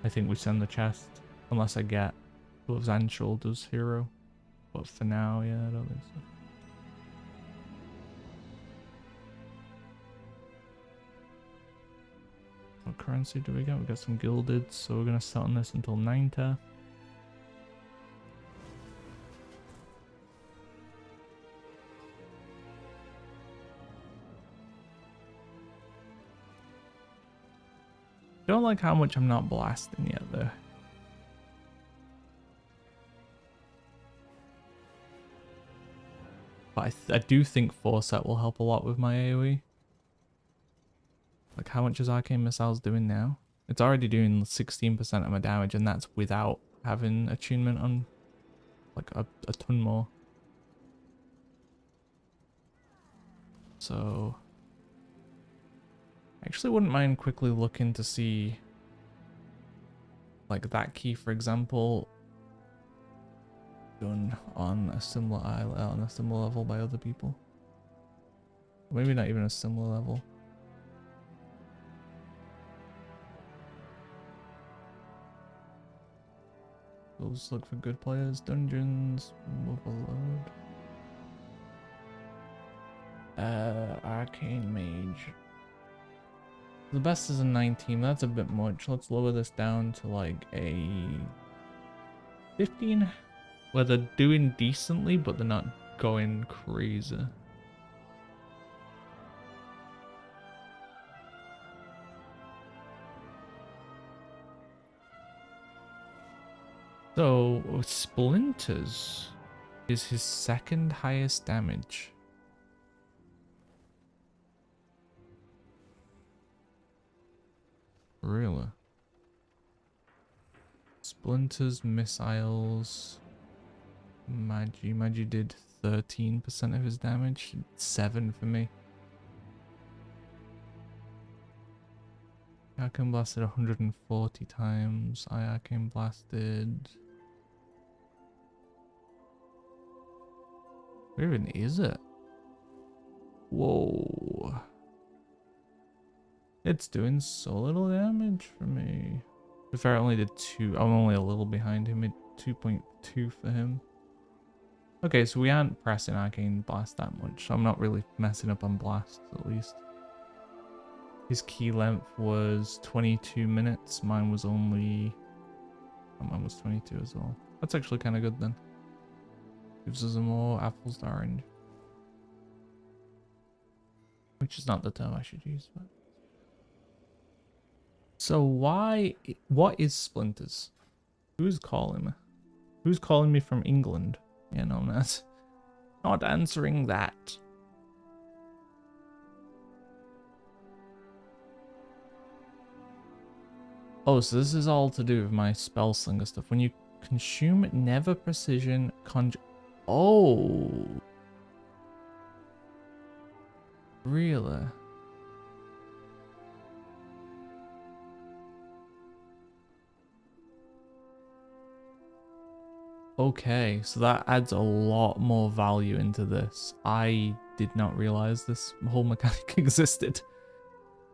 I think we send the chest, unless I get gloves and shoulders hero. But for now, yeah, I don't think so. What currency do we get? We got some gilded, so we're going to sit on this until 9 Don't like how much I'm not blasting yet, though. But I do think Foresight will help a lot with my AoE. Like, how much is Arcane Missiles doing now? It's already doing 16% of my damage, and that's without having attunement on, like, a ton more. So I actually wouldn't mind quickly looking to see, like, that key, for example, done on a similar island, on a similar level by other people. Maybe not even a similar level. We'll just look for good players, dungeons, overload. Arcane Mage. The best is a 19, that's a bit much. Let's lower this down to like a 15, where they're doing decently, but they're not going crazy. So, Splinters is his 2nd highest damage. Really? Splinters, missiles, Mage did 13% of his damage, 7 for me. Arcane blasted 140 times. I Arcane blasted. Where even is it? Whoa. It's doing so little damage for me. To be fair, I only did 2. I'm only a little behind him at 2.2 for him. Okay, so we aren't pressing Arcane Blast that much. So I'm not really messing up on blasts, at least. His key length was 22 minutes. Mine was only... Oh, mine was 22 as well. That's actually kind of good then. Gives us more apples to orange. Which is not the term I should use, but... So what is splinters? Who's calling me? Who's calling me from England? Yeah, no, I'm not answering that. Oh, so this is all to do with my spell slinger stuff. When you consume never precision conjure... Oh. Really? Okay, so that adds a lot more value into this. I did not realize this whole mechanic existed.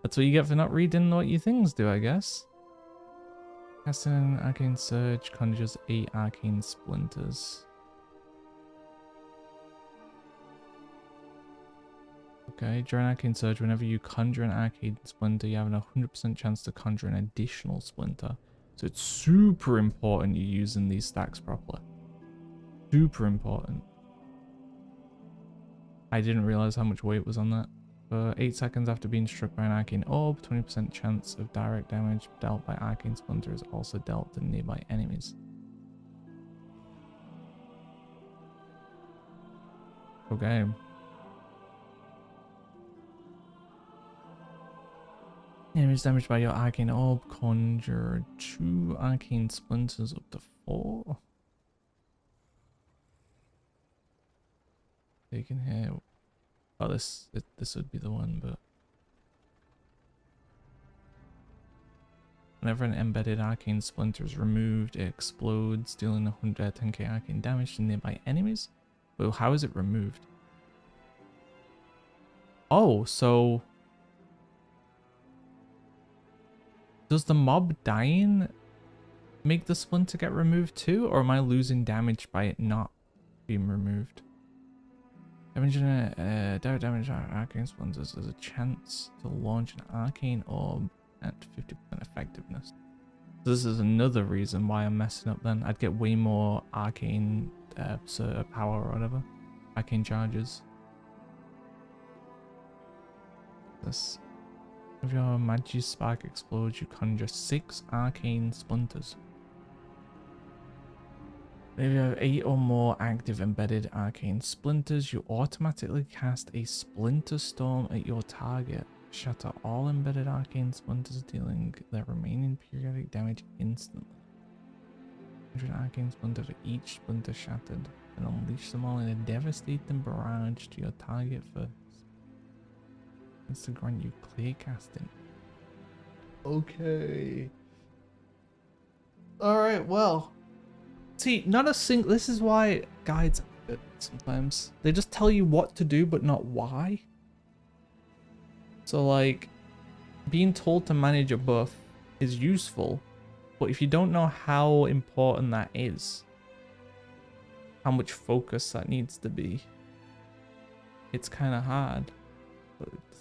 That's what you get for not reading what your things do, I guess. Casting an Arcane Surge conjures 8 Arcane Splinters. Okay, during Arcane Surge, whenever you conjure an Arcane Splinter, you have an 100% chance to conjure an additional Splinter. So it's super important you're using these stacks properly. Super important. I didn't realize how much weight was on that. For 8 seconds after being struck by an Arcane Orb, 20% chance of direct damage dealt by Arcane Splinter is also dealt to nearby enemies. Okay. Enemies damaged by your Arcane Orb conjure 2 Arcane Splinters up to 4. You can hear... Oh, this would be the one, but... Whenever an embedded Arcane Splinter is removed, it explodes, dealing 110k Arcane damage to nearby enemies. Well, how is it removed? Oh, so... Does the mob dying make the Splinter get removed too? Or am I losing damage by it not being removed? Damage direct damage Arcane Splinters. There's a chance to launch an Arcane Orb at 50% effectiveness. So this is another reason why I'm messing up then. I'd get way more Arcane power or whatever. Arcane charges. This. If your Mage spark explodes, you conjure 6 Arcane Splinters. If you have 8 or more active embedded Arcane Splinters, you automatically cast a Splinter Storm at your target. Shatter all embedded Arcane Splinters, dealing their remaining periodic damage instantly. 100 Arcane Splinter for each Splinter shattered, and unleash them all in a devastating barrage to your target first. To grant you clear casting. Okay. Alright, well. See, not a single... This is why guides are good sometimes. They just tell you what to do, but not why. So, like, being told to manage a buff is useful, but if you don't know how important that is, how much focus that needs to be, it's kind of hard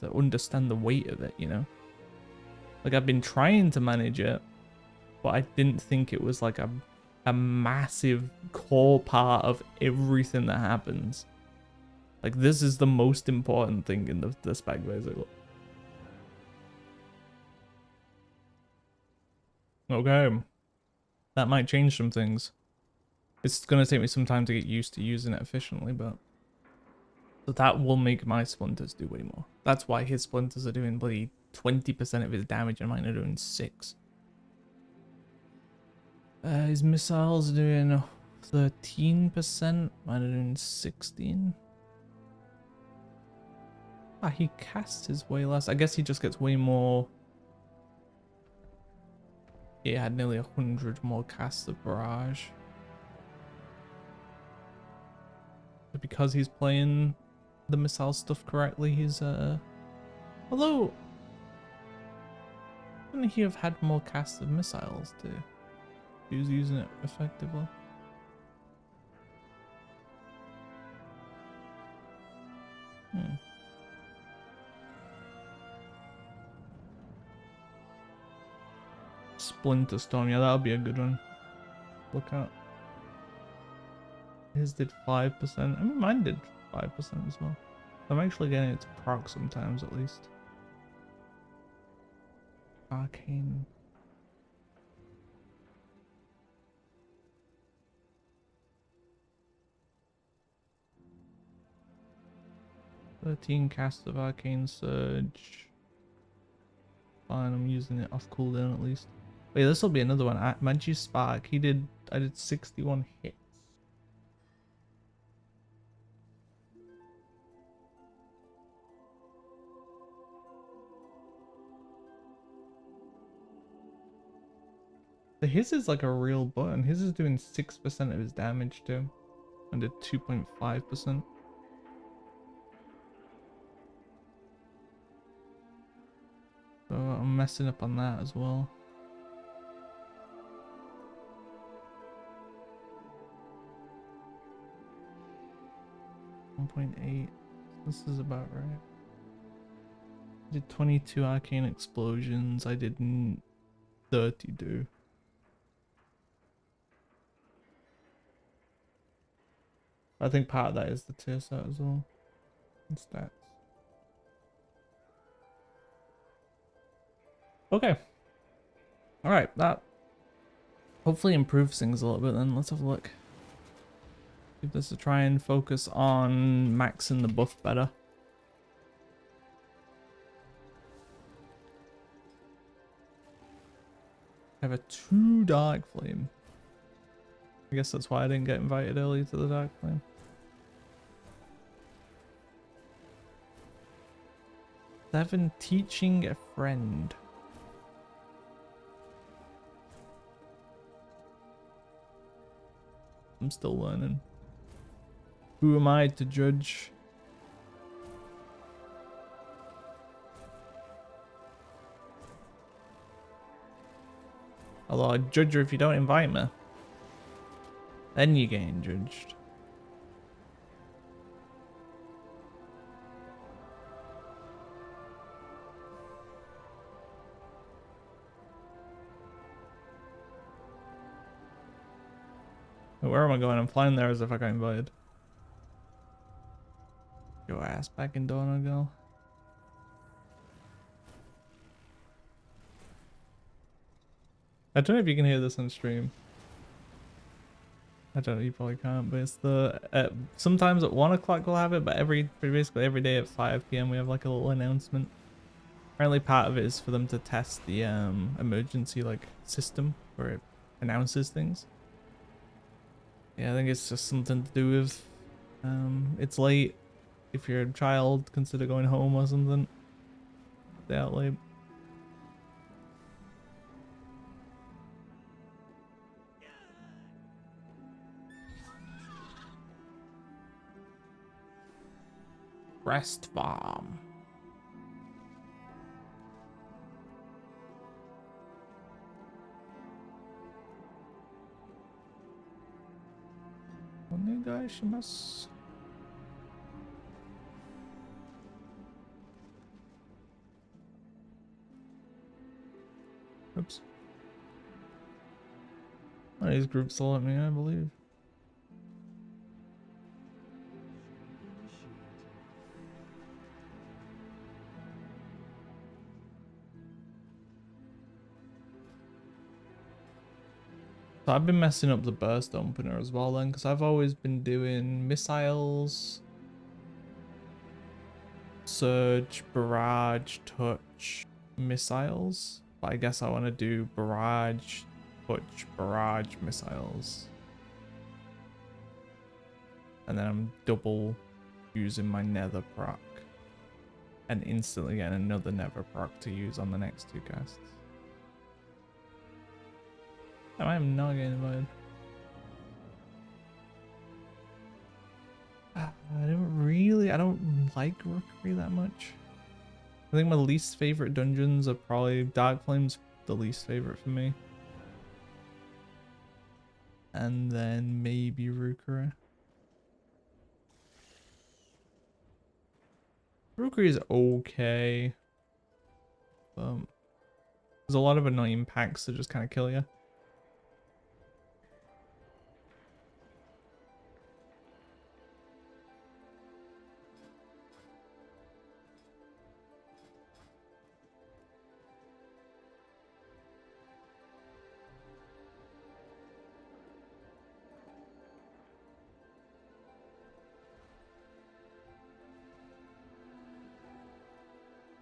to understand the weight of it, you know? Like, I've been trying to manage it, but I didn't think it was like a massive core part of everything that happens. Like, this is the most important thing in the spec, basically. Okay. That might change some things. It's gonna take me some time to get used to using it efficiently, but... So that will make my Splinters do way more. That's why his Splinters are doing bloody 20% of his damage and mine are doing 6. His missiles are doing 13%, mine are doing 16. Ah, he casts his way less. I guess he just gets way more... He had nearly 100 more casts of barrage. But because he's playing the missile stuff correctly, he's although wouldn't he have had more casts of missiles too? He was using it effectively. Splinter Storm, yeah, that'll be a good one. Look at. His did 5%. I mean, mine did 5% as well. I'm actually getting it to proc sometimes at least. Arcane. Cast of Arcane Surge. Fine, I'm using it off cooldown at least. Wait, this will be another one. Mage Spark. I did 61 hits. So his is like a real button. His is doing 6% of his damage too. And did 2.5%. So I'm messing up on that as well. .8. This is about right. I did 22 arcane explosions. I did 32. I think part of that is the tier set as well. And stats. Okay. Alright, that hopefully improves things a little bit then. Let's have a look. Give this a try and focus on maxing the buff better. I have a 2 Dark Flame. I guess that's why I didn't get invited early to the Dark Flame. Seven, teaching a friend. I'm still learning. Who am I to judge? Although I'd judge her if you don't invite me. Then you're getting judged. Where am I going? I'm flying there as if I got invited. Your ass back in Donegal. I don't know if you can hear this on stream. I don't know, you probably can't, but it's the sometimes at 1 o'clock we'll have it, but basically every day at 5 PM we have like a little announcement. Apparently part of it is for them to test the emergency like system where it announces things. Yeah, I think it's just something to do with it's late. If you're a child, consider going home or something. Stay out late. Rest farm. Onegaishimasu. Oops. One of these groups will let me, I believe. So I've been messing up the burst opener as well then, because I've always been doing missiles, surge, barrage, touch, missiles. But I guess I want to do barrage, touch, barrage, missiles. And then I'm double using my nether proc. And instantly getting another nether proc to use on the next 2 casts. I am not getting invited. I don't like Rookery that much. I think my least favorite dungeons are probably Dark Flame's the least favorite for me. And then maybe Rookery. Rookery is okay. There's a lot of annoying packs that just kind of kill you.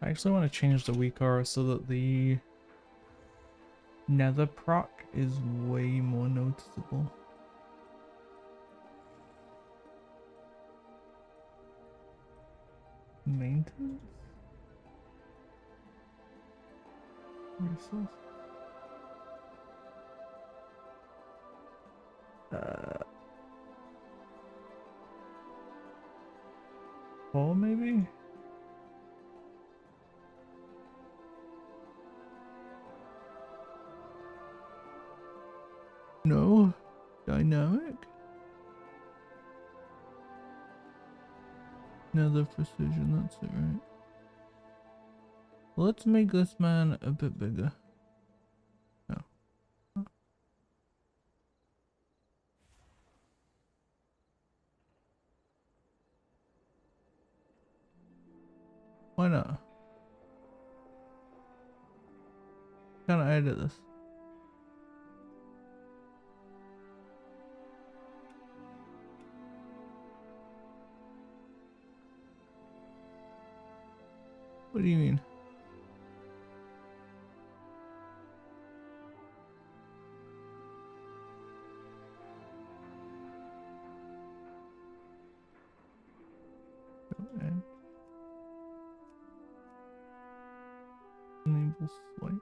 I actually want to change the weak aura so that the nether proc is way more noticeable. Maintenance? Resource? Four maybe? No? Dynamic? Nether precision, that's it, right? Let's make this man a bit bigger. No. Why not? Can I edit this? What do you mean? And enable swipe.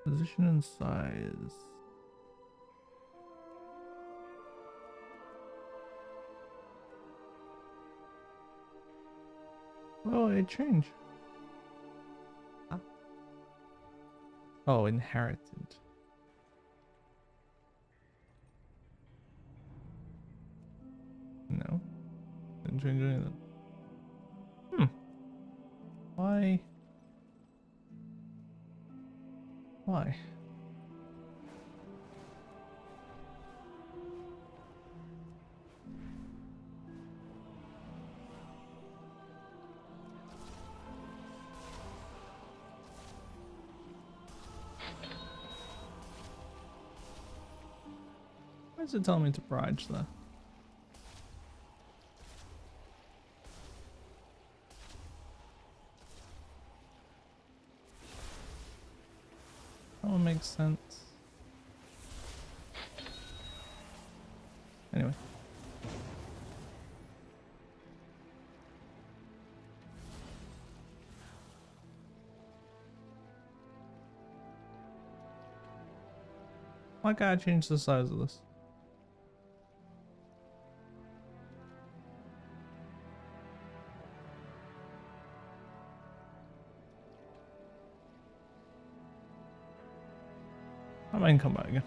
Position and size. Oh, it changed. Huh? Oh, inherited. No. Didn't change anything. Hmm. Why? Why? Why is it telling me to barrage there? That one makes sense. Anyway. Why can't I change the size of this? I might come back again.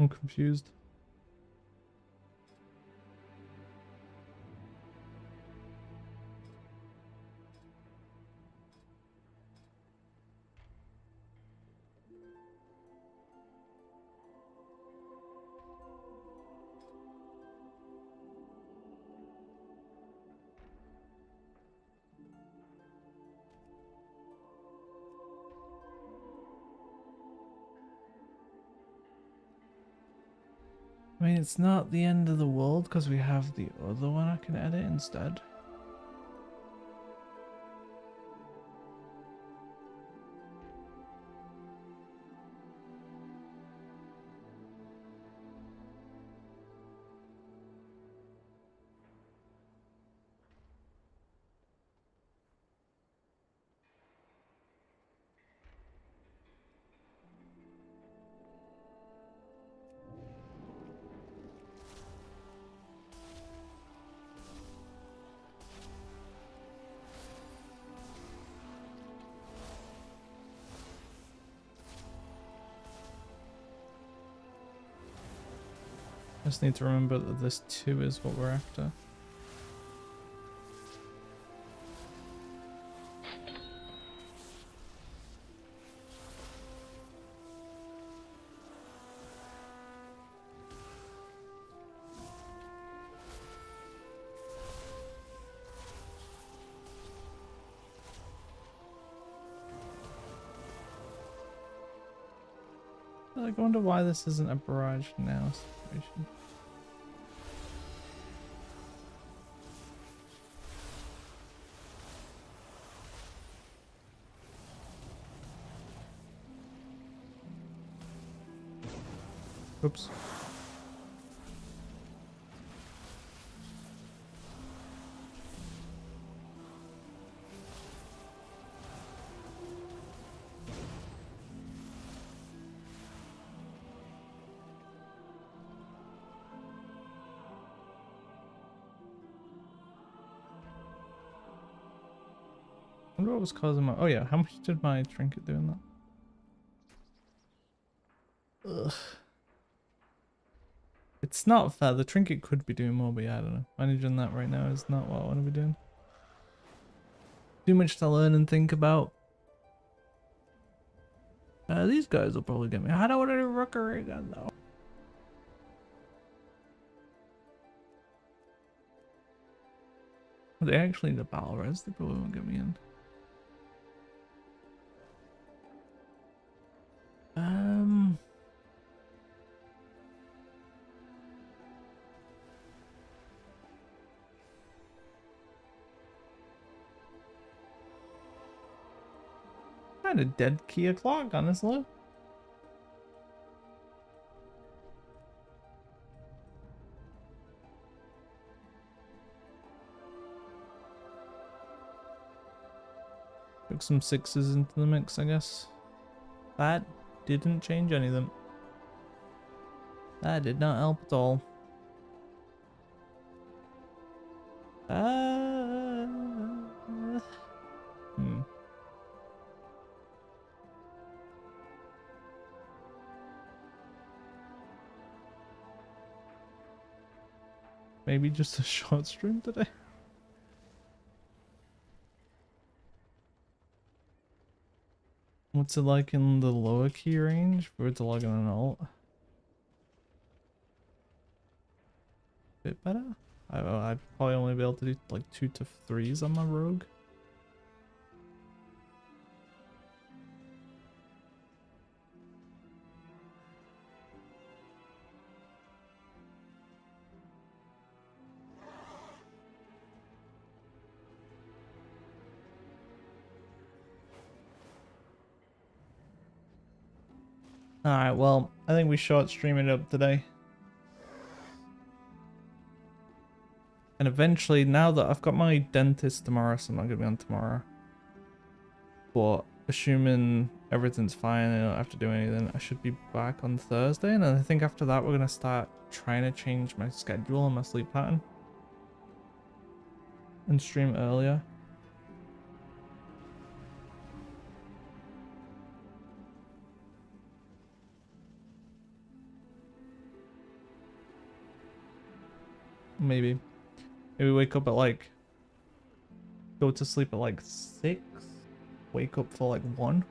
I'm confused. I mean, it's not the end of the world because we have the other one I can edit instead. just need to remember that this 2 is what we're after. Like, I wonder why this isn't a barrage now situation. Oops. I wonder what was causing my... Oh yeah, how much did my trinket do in that? Ugh. It's not fair. The trinket could be doing more, but yeah, I don't know. Managing that right now is not what I want to be doing. Too much to learn and think about. These guys will probably get me. I don't want to do rookery again though. They actually need a battle res. They probably won't get me in. Kind of dead Kia clock, honestly. Took some 6s into the mix, I guess. That didn't change any of them. That did not help at all. Maybe just a short stream today. What's it like in the lower key range for it to log in an alt? Bit better? I'd probably only be able to do like 2 to 3s on my rogue. Alright, well, I think we short stream it up today. And eventually, now that I've got my dentist tomorrow, so I'm not going to be on tomorrow. But assuming everything's fine and I don't have to do anything, I should be back on Thursday. And then I think after that, we're going to start trying to change my schedule and my sleep pattern. And stream earlier. Maybe wake up at like, go to sleep at like 6, wake up for like 1.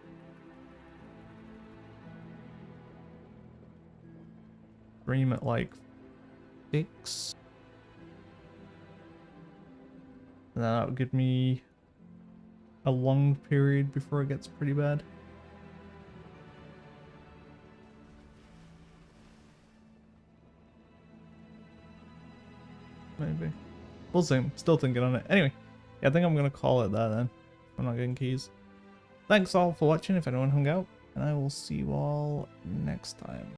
Stream at like 6. And that would give me a long period before it gets pretty bad. Maybe. We'll see. Still thinking on it. Anyway, yeah, I think I'm going to call it that then. I'm not getting keys. Thanks all for watching if anyone hung out. And I will see you all next time.